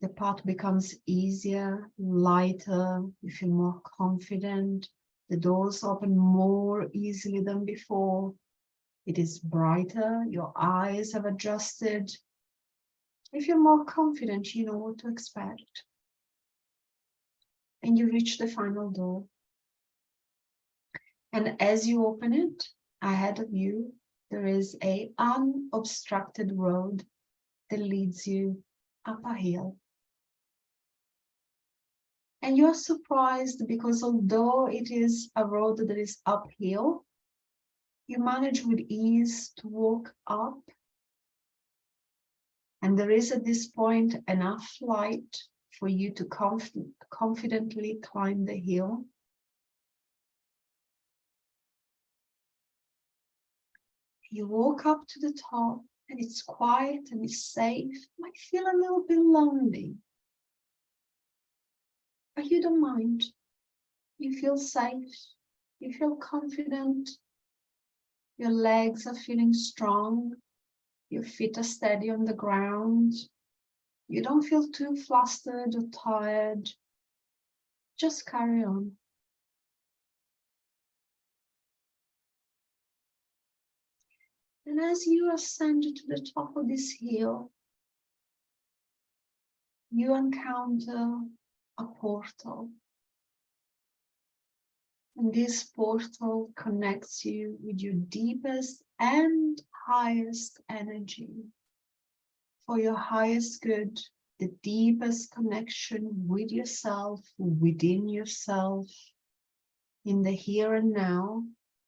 the path becomes easier, lighter, you feel more confident, the doors open more easily than before, it is brighter, your eyes have adjusted. If you're more confident, you know what to expect. And you reach the final door. And as you open it, ahead of you, there is an unobstructed road that leads you up a hill. And you're surprised because although it is a road that is uphill, you manage with ease to walk up. And there is at this point enough light for you to confidently climb the hill. You walk up to the top and it's quiet and it's safe. You might feel a little bit lonely, but you don't mind. You feel safe, you feel confident, your legs are feeling strong, your feet are steady on the ground, you don't feel too flustered or tired. Just carry on. And as you ascend to the top of this hill, you encounter a portal. And this portal connects you with your deepest and highest energy for your highest good, the deepest connection with yourself, within yourself, in the here and now,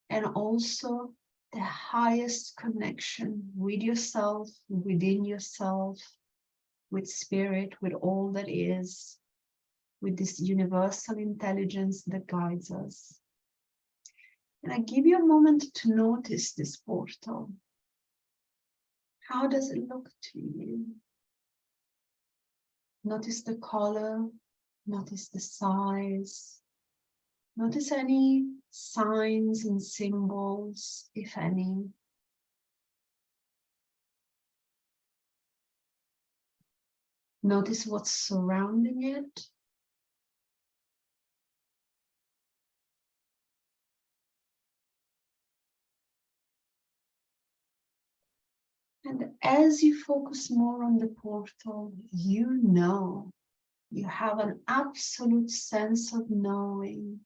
and also the highest connection with yourself, within yourself, with spirit, with all that is, with this universal intelligence that guides us. And I give you a moment to notice this portal. How does it look to you? Notice the color, notice the size, notice any signs and symbols, if any. Notice what's surrounding it. And as you focus more on the portal, you know, you have an absolute sense of knowing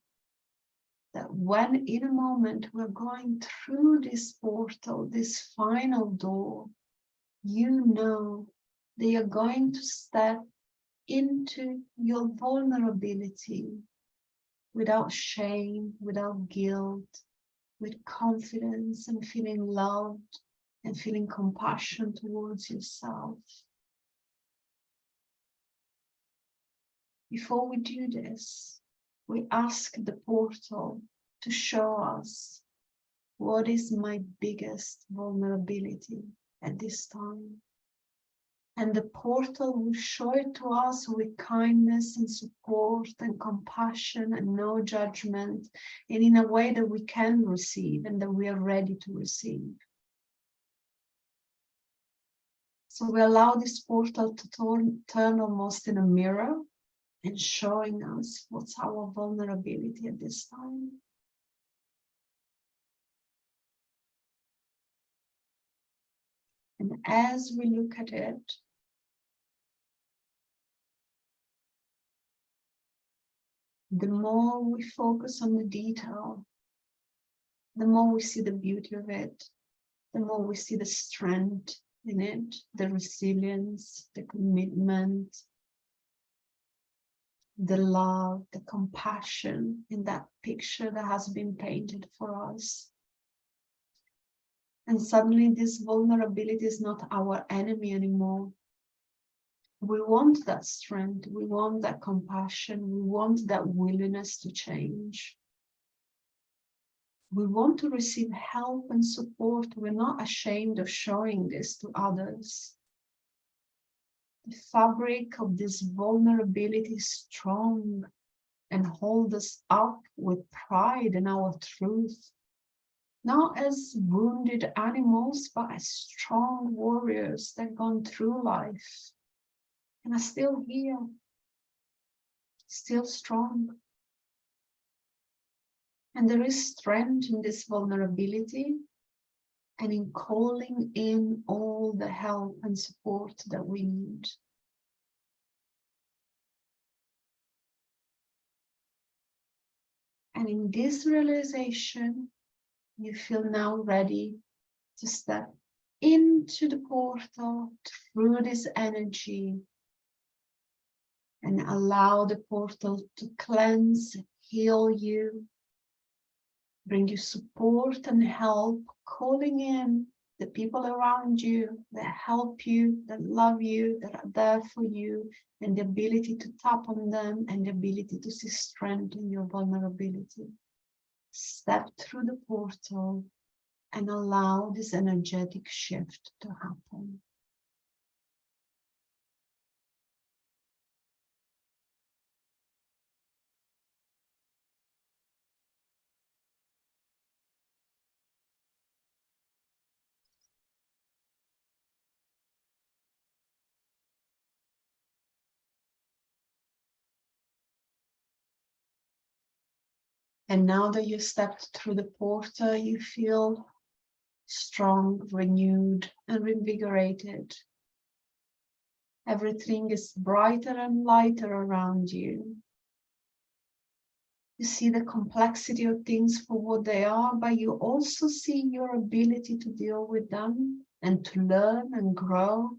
that when in a moment we're going through this portal, this final door, you know that you're going to step into your vulnerability without shame, without guilt, with confidence and feeling loved and feeling compassion towards yourself. Before we do this, we ask the portal to show us what is my biggest vulnerability at this time. And the portal will show it to us with kindness and support and compassion and no judgment, and in a way that we can receive and that we are ready to receive. So we allow this portal to turn almost in a mirror and showing us what's our vulnerability at this time. And as we look at it, the more we focus on the detail, the more we see the beauty of it, the more we see the strength in it, the resilience, the commitment, the love, the compassion in that picture that has been painted for us. And suddenly this vulnerability is not our enemy anymore. We want that strength, we want that compassion, we want that willingness to change. We want to receive help and support. We're not ashamed of showing this to others. The fabric of this vulnerability is strong and holds us up with pride in our truth. Not as wounded animals, but as strong warriors that have gone through life and are still here, still strong. And there is strength in this vulnerability and in calling in all the help and support that we need. And in this realization, you feel now ready to step into the portal through this energy and allow the portal to cleanse, heal you, bring you support and help, calling in the people around you that help you, that love you, that are there for you, and the ability to tap on them and the ability to see strength in your vulnerability. Step through the portal and allow this energetic shift to happen. And now that you stepped through the portal, you feel strong, renewed, and reinvigorated. Everything is brighter and lighter around you. You see the complexity of things for what they are, but you also see your ability to deal with them and to learn and grow.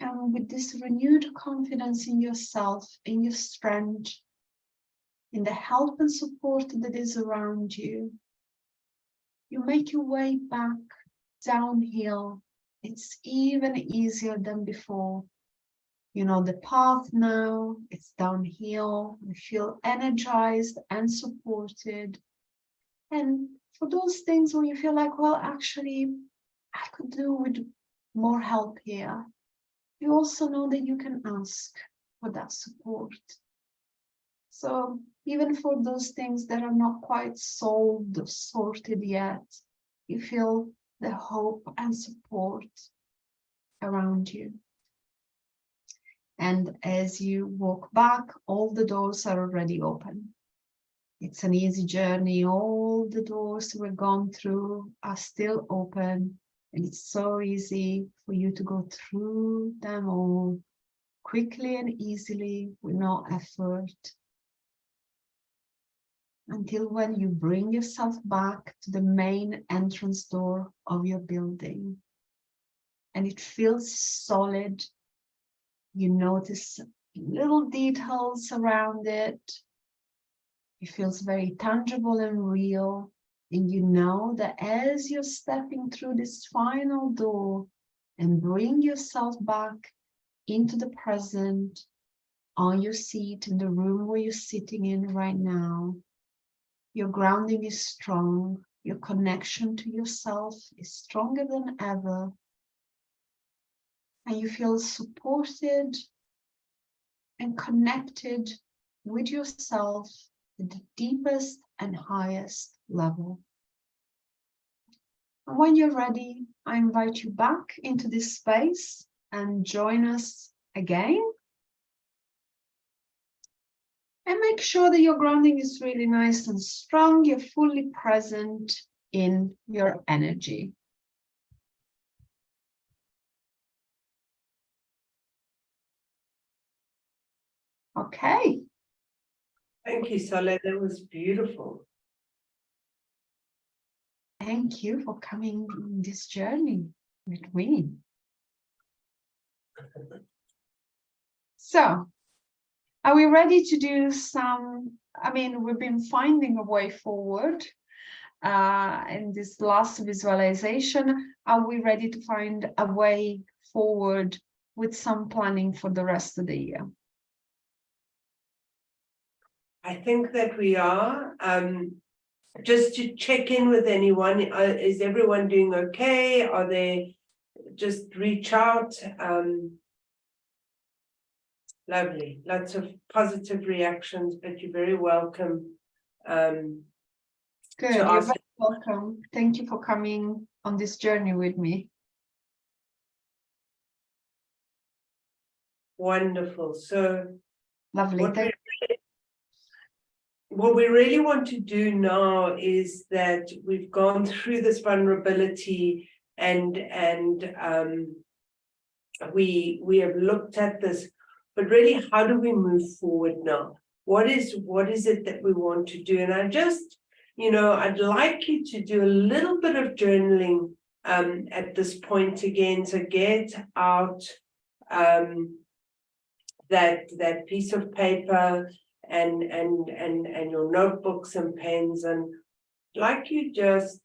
And with this renewed confidence in yourself, in your strength, in the help and support that is around you, you make your way back downhill. It's even easier than before. You know the path now, it's downhill. You feel energized and supported. And for those things where you feel like, well, actually, I could do with more help here, you also know that you can ask for that support. So even for those things that are not quite solved or sorted yet, you feel the hope and support around you. And as you walk back, all the doors are already open. It's an easy journey. All the doors we've gone through are still open. And it's so easy for you to go through them all quickly and easily with no effort. Until when you bring yourself back to the main entrance door of your building. And it feels solid. You notice little details around it. It feels very tangible and real. And you know that as you're stepping through this final door and bring yourself back into the present, on your seat in the room where you're sitting in right now, your grounding is strong. Your connection to yourself is stronger than ever. And you feel supported and connected with yourself at the deepest and highest level. And when you're ready, I invite you back into this space and join us again. And make sure that your grounding is really nice and strong. You're fully present in your energy. Okay. Thank you, Soledad. That was beautiful. Thank you for coming on this journey with me. So, are we ready to do some, we've been finding a way forward in this last visualization. Are we ready to find a way forward with some planning for the rest of the year? I think that we are. Just to check in with anyone, is everyone doing okay? Are they, just reach out? Lovely, lots of positive reactions, but you're very welcome. Good, you're very welcome. Thank you for coming on this journey with me. Wonderful. So lovely. What we really want to do now is that we've gone through this vulnerability and we have looked at this, but really, how do we move forward now? What is it that we want to do? And I just, I'd like you to do a little bit of journaling at this point again. So get out that piece of paper and your notebooks and pens, and like you just,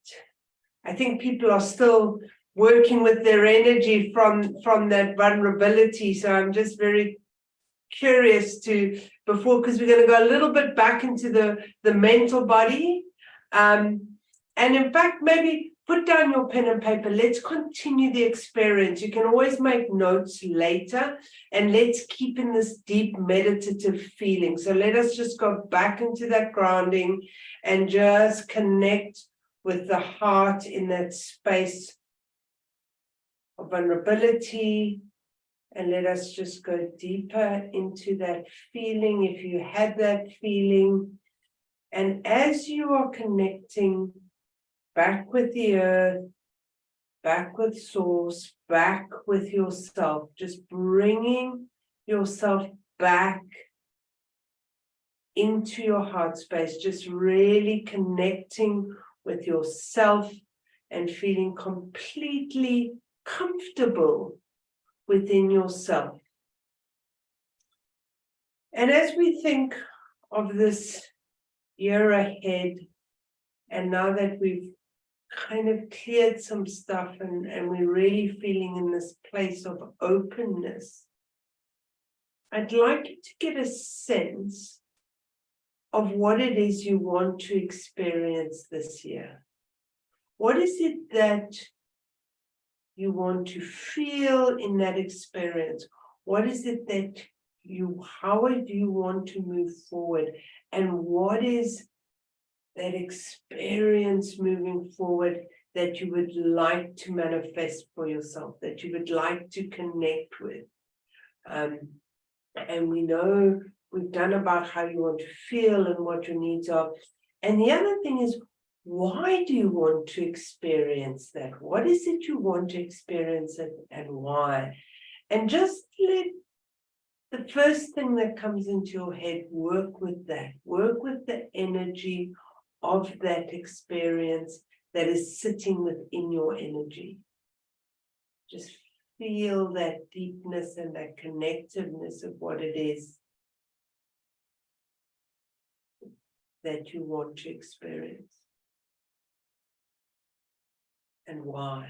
I think people are still working with their energy from that vulnerability. So I'm just very curious because we're going to go a little bit back into the mental body. And in fact, maybe put down your pen and paper. Let's continue the experience. You can always make notes later, and let's keep in this deep meditative feeling. So let us just go back into that grounding and just connect with the heart in that space of vulnerability. And let us just go deeper into that feeling, if you had that feeling. And as you are connecting back with the earth, back with source, back with yourself, just bringing yourself back into your heart space, just really connecting with yourself and feeling completely comfortable within yourself. And as we think of this year ahead, and now that we've kind of cleared some stuff and we're really feeling in this place of openness, I'd like you to get a sense of what it is you want to experience this year. What is it that you want to feel in that experience? What is it that how do you want to move forward? And what is that experience moving forward that you would like to manifest for yourself, that you would like to connect with? And we know we've done about how you want to feel and what your needs are. And the other thing is, why do you want to experience that? What is it you want to experience and why? And just let the first thing that comes into your head work with that. Work with the energy of that experience that is sitting within your energy. Just feel that deepness and that connectiveness of what it is that you want to experience. And why?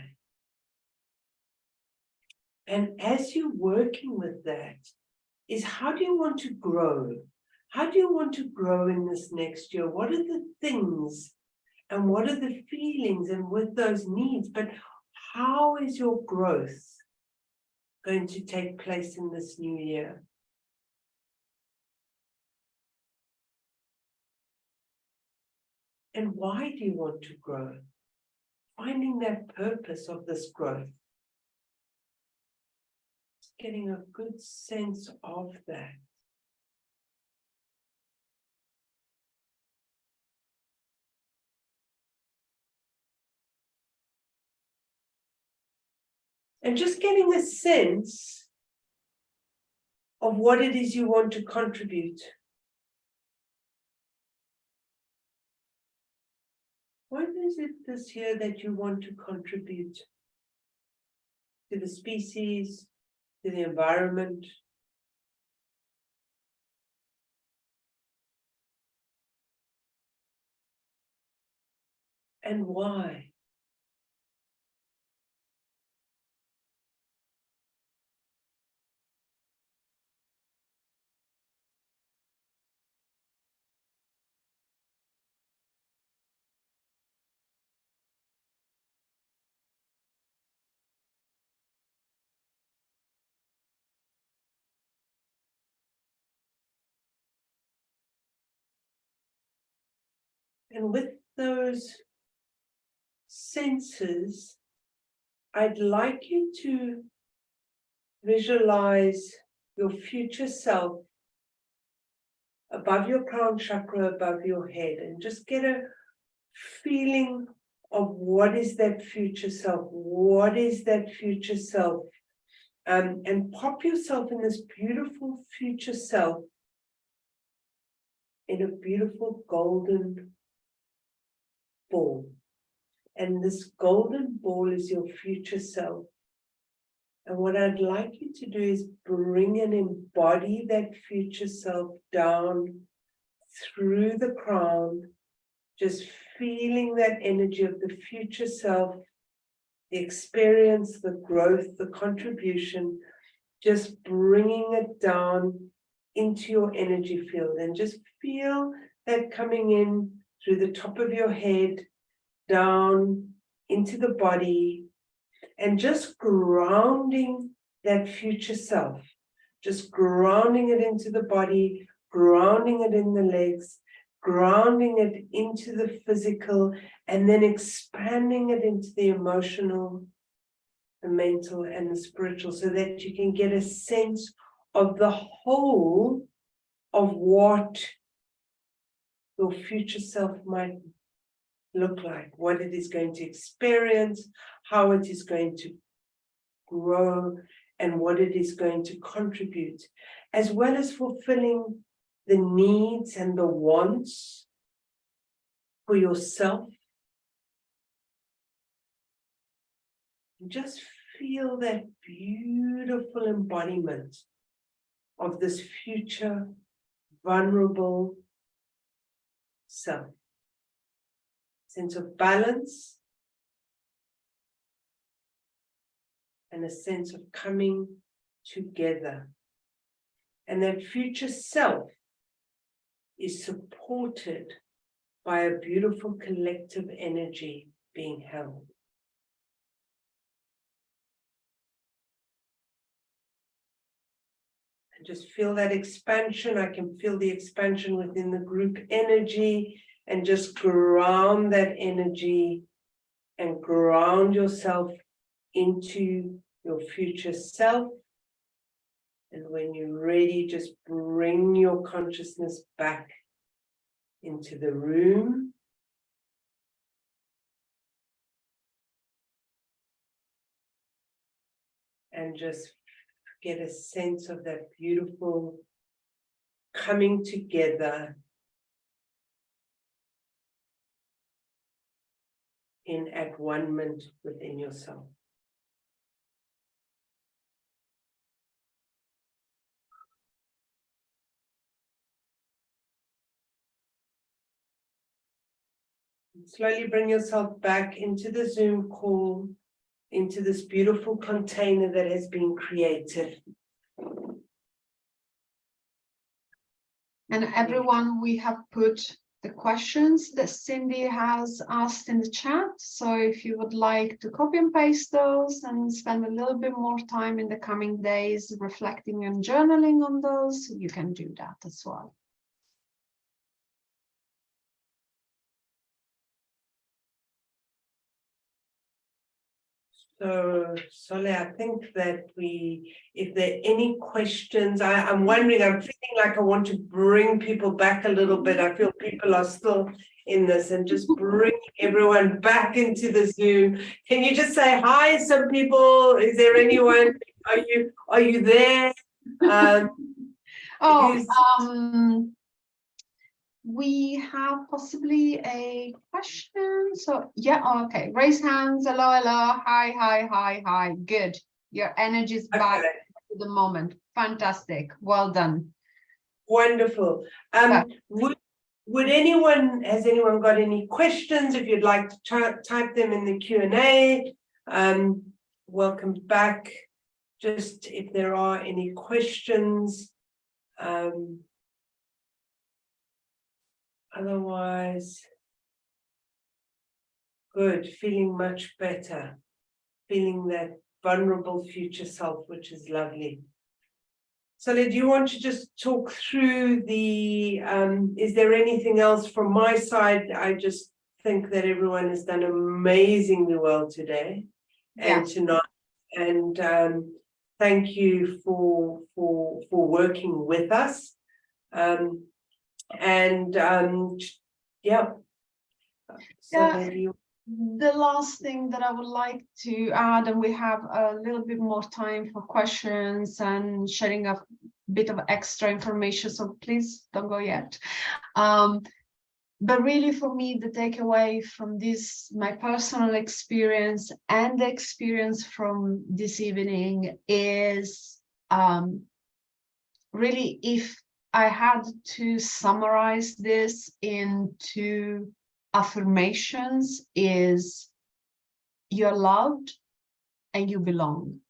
And as you're working with that, is how do you want to grow? How do you want to grow in this next year? What are the things and what are the feelings and with those needs? But how is your growth going to take place in this new year? And why do you want to grow? Finding that purpose of this growth. Just getting a good sense of that. And just getting a sense of what it is you want to contribute. What is it this year that you want to contribute to the species, to the environment? And why? And with those senses, I'd like you to visualize your future self above your crown chakra, above your head, and just get a feeling of what is that future self? What is that future self? And pop yourself in this beautiful future self in a beautiful golden ball. And this golden ball is your future self. And what I'd like you to do is bring and embody that future self down through the crown, just feeling that energy of the future self, the experience, the growth, the contribution, just bringing it down into your energy field, and just feel that coming in through the top of your head, down into the body, and just grounding that future self, just grounding it into the body, grounding it in the legs, grounding it into the physical, and then expanding it into the emotional, the mental, and the spiritual, so that you can get a sense of the whole of what your future self might look like, what it is going to experience, how it is going to grow, and what it is going to contribute, as well as fulfilling the needs and the wants for yourself. Just feel that beautiful embodiment of this future vulnerable self. Sense of balance and a sense of coming together. And that future self is supported by a beautiful collective energy being held. And just feel that expansion. I can feel the expansion within the group energy, and just ground that energy and ground yourself into your future self. And when you're ready, just bring your consciousness back into the room. And just get a sense of that beautiful coming together in at one-ment within yourself. Slowly bring yourself back into the Zoom call, into this beautiful container that has been created. And everyone, we have put the questions that Cindy has asked in the chat. So if you would like to copy and paste those and spend a little bit more time in the coming days reflecting and journaling on those, you can do that as well. So, Solly, I think that if there are any questions, I'm wondering, I'm feeling like I want to bring people back a little bit. I feel people are still in this, and just bring everyone back into the Zoom. Can you just say hi, some people? Is there anyone? Are you there? We have possibly a question. So yeah, okay. Raise hands. Hello, hello. Hi. Good. Your energy is back to the moment. Fantastic. Well done. Wonderful. Has anyone got any questions? If you'd like to type them in the Q&A, welcome back. Just if there are any questions. Otherwise, good, feeling much better, feeling that vulnerable future self, which is lovely. So, do you want to just talk through is there anything else from my side? I just think that everyone has done amazingly well today and tonight. And thank you for working with us. The last thing that I would like to add, and we have a little bit more time for questions and sharing a bit of extra information, so please don't go yet. But really, for me, the takeaway from this, my personal experience and the experience from this evening is really, if I had to summarize this into affirmations, is you're loved and you belong.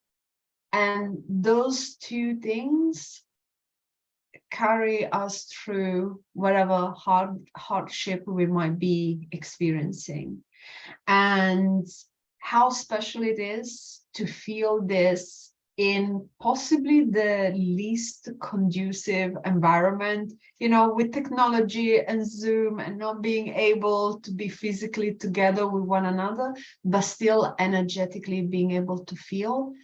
And those two things carry us through whatever hardship we might be experiencing. And how special it is to feel this in possibly the least conducive environment, with technology and Zoom and not being able to be physically together with one another, but still energetically being able to feel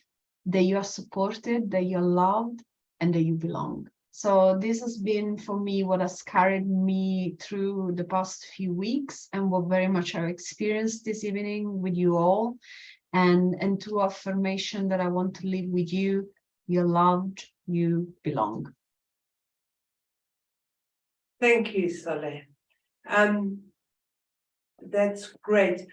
that you are supported, that you're loved, and that you belong. So this has been for me what has carried me through the past few weeks, and what very much I've experienced this evening with you all. And through affirmation that I want to live with you, you're loved, you belong. Thank you, Soleh. That's great.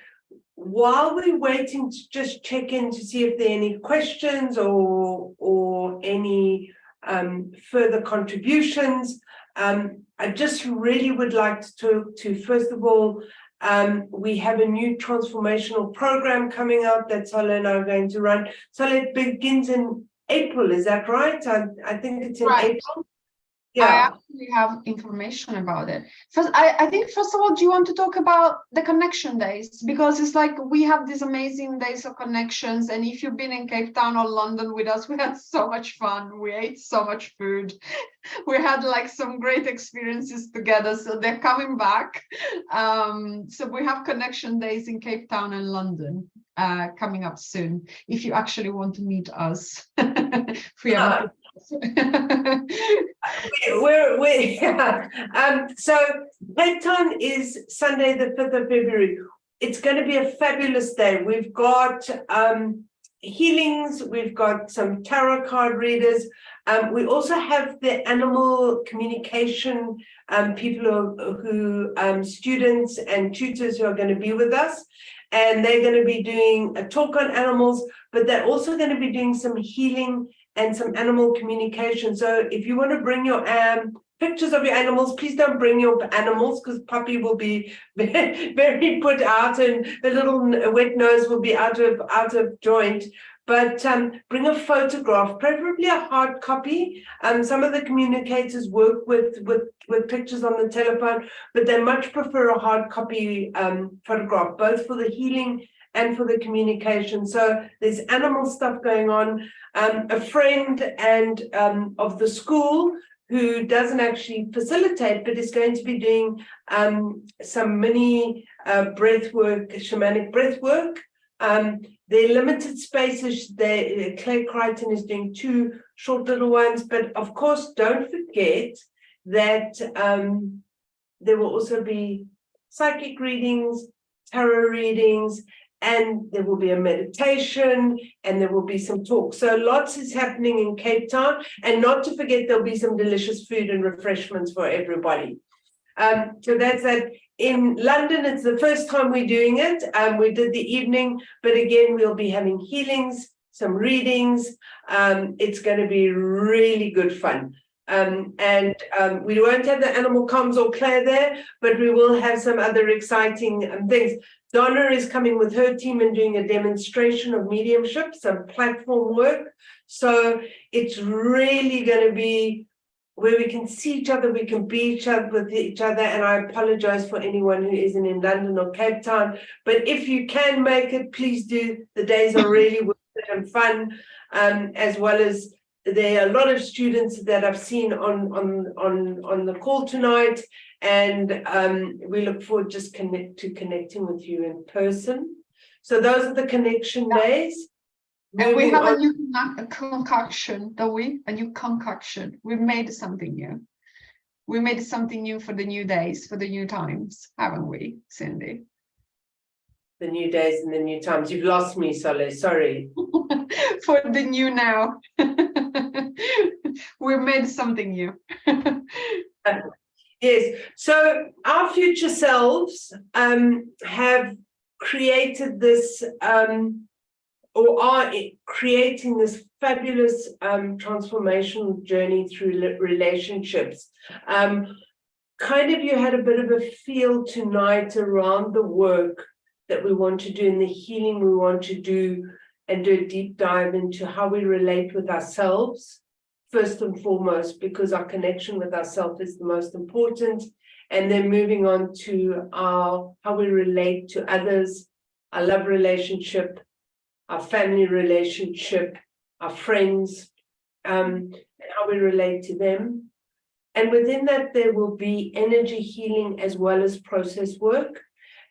While we're waiting to just check in to see if there are any questions or any further contributions, I just really would like to talk to, first of all, we have a new transformational program coming up that Soleh and I are going to run. Soleh, it begins in April, is that right? I think it's in Right. April. I Yeah. actually have information about it. First, I think, first of all, do you want to talk about the connection days? Because it's like we have these amazing days of connections. And if you've been in Cape Town or London with us, we had so much fun. We ate so much food. We had like some great experiences together. So they're coming back. So we have connection days in Cape Town and London coming up soon. If you actually want to meet us, if we have So Cape Town is Sunday, the 5th of February. It's going to be a fabulous day. We've got healings, we've got some tarot card readers. We also have the animal communication people who students and tutors who are going to be with us. And they're going to be doing a talk on animals, but they're also going to be doing some healing and some animal communication. So if you want to bring your pictures of your animals, please don't bring your animals, because Puppy will be very put out and the little wet nose will be out of joint. But bring a photograph, preferably a hard copy. Some of the communicators work with pictures on the telephone, but they much prefer a hard copy photograph, both for the healing and for the communication. So there's animal stuff going on. A friend and of the school who doesn't actually facilitate, but is going to be doing some mini breath work, shamanic breath work. They're limited spaces. Clay Crichton is doing 2 short little ones, but of course, don't forget that there will also be psychic readings, tarot readings, and there will be a meditation, and there will be some talk. So lots is happening in Cape Town, and not to forget, there'll be some delicious food and refreshments for everybody. So that's that. In London, it's the first time we're doing it. We did the evening, but again, we'll be having healings, some readings. It's going to be really good fun. We won't have the animal comms or Claire there, but we will have some other exciting things. Donna is coming with her team and doing a demonstration of mediumship, some platform work. So it's really going to be where we can see each other, we can be with each other. And I apologize for anyone who isn't in London or Cape Town, but if you can make it, please do. The days are really worth it and fun, as well as there are a lot of students that I've seen on the call tonight, and we look forward just to connecting with you in person. So those are the connection days. And we have a new concoction, don't we? A new concoction. We made something new. We made something new for the new days, for the new times, haven't we, Cindy? The new days and the new times. You've lost me, Soleh. Sorry. For the new now. We made something new. Yes. So our future selves have created this or are creating this fabulous transformational journey through relationships. Kind of you had a bit of a feel tonight around the work that we want to do and the healing we want to do, and do a deep dive into how we relate with ourselves, first and foremost, because our connection with ourselves is the most important. And then moving on to how we relate to others, our love relationship, our family relationship, our friends, and how we relate to them. And within that, there will be energy healing as well as process work.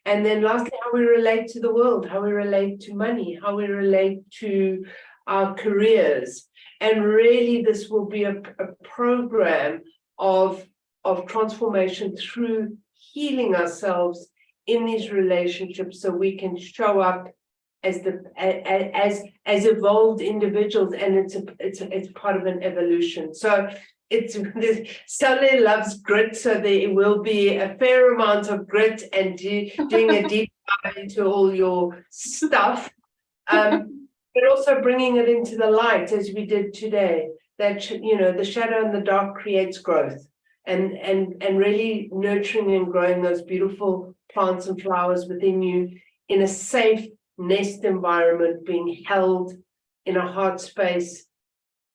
And then lastly, how we relate to the world, how we relate to money, how we relate to our careers. And really, this will be a program of transformation through healing ourselves in these relationships, so we can show up as as evolved individuals, and it's part of an evolution. So Sally loves grit, so there will be a fair amount of grit and doing a deep dive into all your stuff, but also bringing it into the light as we did today. That the shadow and the dark creates growth, and really nurturing and growing those beautiful plants and flowers within you in a safe nest environment, being held in a heart space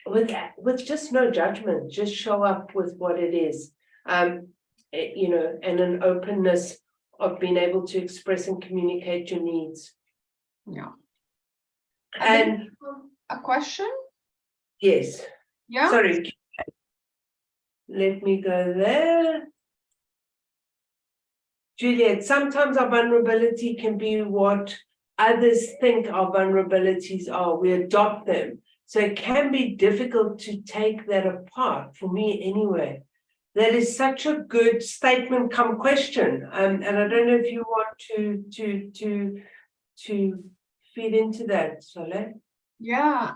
with just no judgment. Just show up with what it is, and an openness of being able to express and communicate your needs. Yeah. And a question? Yes. Yeah. Sorry. Let me go there. Juliet, sometimes our vulnerability can be what others think our vulnerabilities are. We adopt them. So it can be difficult to take that apart, for me anyway. That is such a good statement come question. And I don't know if you want to feed into that, Soleil. Yeah.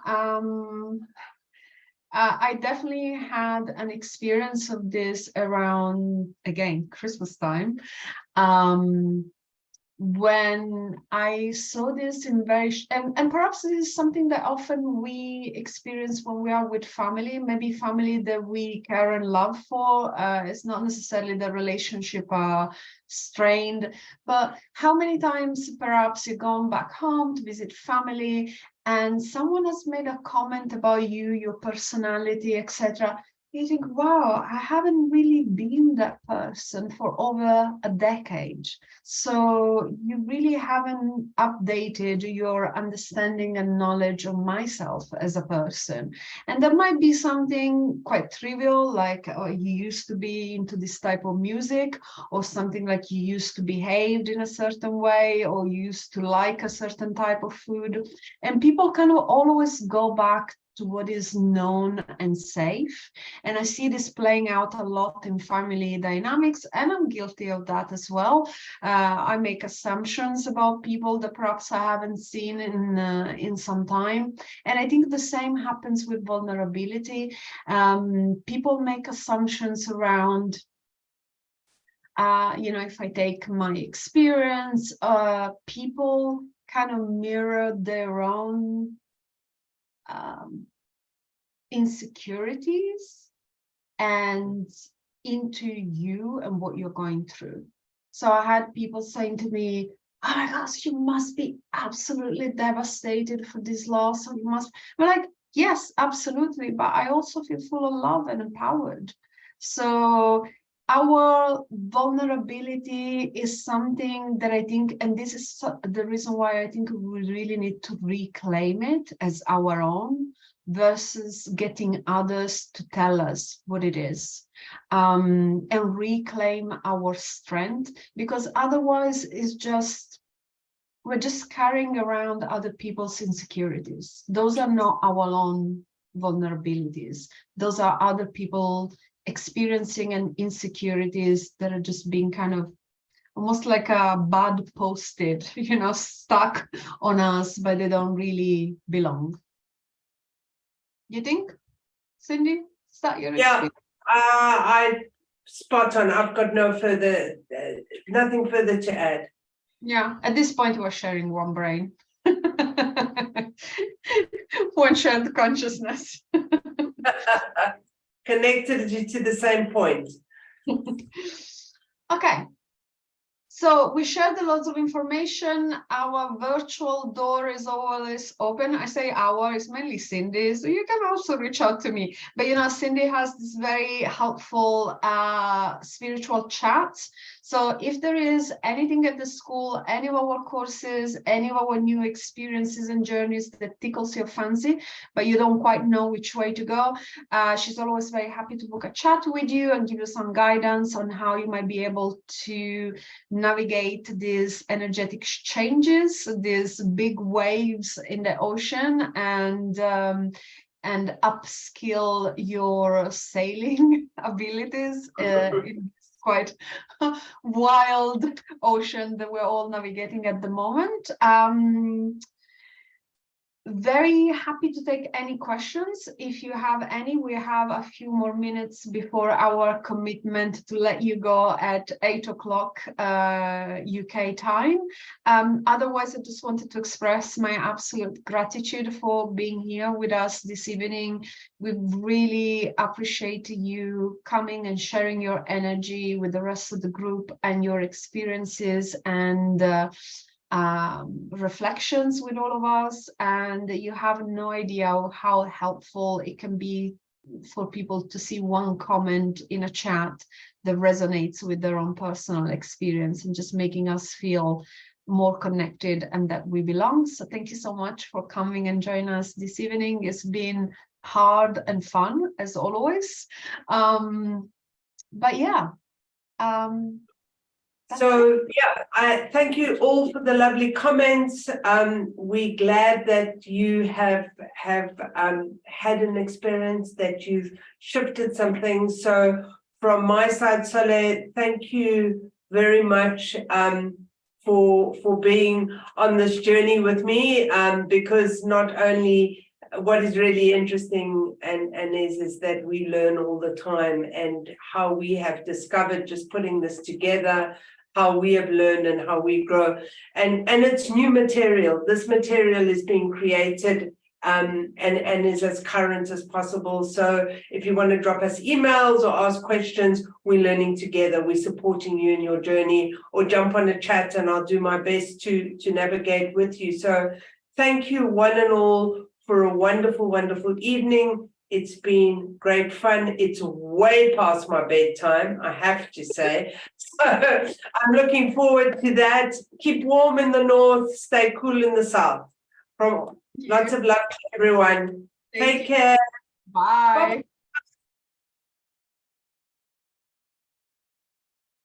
I definitely had an experience of this around, again, Christmas time. When I saw this in and perhaps this is something that often we experience when we are with family, maybe family that we care and love for. It's not necessarily the relationship strained, but how many times perhaps you've gone back home to visit family and someone has made a comment about you, your personality, etc. You think, wow, I haven't really been that person for over a decade. So you really haven't updated your understanding and knowledge of myself as a person. And that might be something quite trivial, like you used to be into this type of music, or something like you used to behave in a certain way, or you used to like a certain type of food. And people kind of always go back to what is known and safe. And I see this playing out a lot in family dynamics, and I'm guilty of that as well. I make assumptions about people that perhaps I haven't seen in some time. And I think the same happens with vulnerability. People make assumptions around, if I take my experience, people kind of mirror their own insecurities and into you and what you're going through. So I had people saying to me, oh my gosh, you must be absolutely devastated for this loss. So you must, I'm like, yes, absolutely. But I also feel full of love and empowered. So our vulnerability is something that I think, and this is the reason why I think we really need to reclaim it as our own, versus getting others to tell us what it is, and reclaim our strength, because otherwise we're just carrying around other people's insecurities. Those are not our own vulnerabilities. Those are other people experiencing and insecurities that are just being kind of almost like a bad post-it, stuck on us, but they don't really belong. You think, Cindy? Is that your experience? I spot on. I've got nothing further to add. Yeah, at this point we're sharing one brain. One shared consciousness. Connected you to the same point. Okay. So we shared a lot of information. Our virtual door is always open. I say our, it's mainly Cindy's. You can also reach out to me. But Cindy has this very helpful spiritual chats. So if there is anything at the school, any of our courses, any of our new experiences and journeys that tickles your fancy, but you don't quite know which way to go, she's always very happy to book a chat with you and give you some guidance on how you might be able to navigate these energetic changes, these big waves in the ocean, and upskill your sailing abilities in this quite wild ocean that we're all navigating at the moment. Very happy to take any questions. If you have any, we have a few more minutes before our commitment to let you go at 8 o'clock UK time. Otherwise, I just wanted to express my absolute gratitude for being here with us this evening. We really appreciate you coming and sharing your energy with the rest of the group and your experiences and reflections with all of us, and you have no idea how helpful it can be for people to see one comment in a chat that resonates with their own personal experience and just making us feel more connected and that we belong. So thank you so much for coming and joining us this evening. It's been hard and fun as always, but yeah. So yeah, I thank you all for the lovely comments. We're glad that you have had an experience, that you've shifted some things. So from my side, Soleil, thank you very much for being on this journey with me, because not only what is really interesting and is that we learn all the time, and how we have discovered just putting this together, how we have learned and how we grow, and it's new material. This material is being created and is as current as possible. So if you want to drop us emails or ask questions, we're learning together, we're supporting you in your journey, or jump on a chat and I'll do my best to navigate with you. So thank you one and all for a wonderful, wonderful evening. It's been great fun. It's way past my bedtime, I have to say. So I'm looking forward to that. Keep warm in the north, stay cool in the south. Lots of love to everyone. Take care. Bye.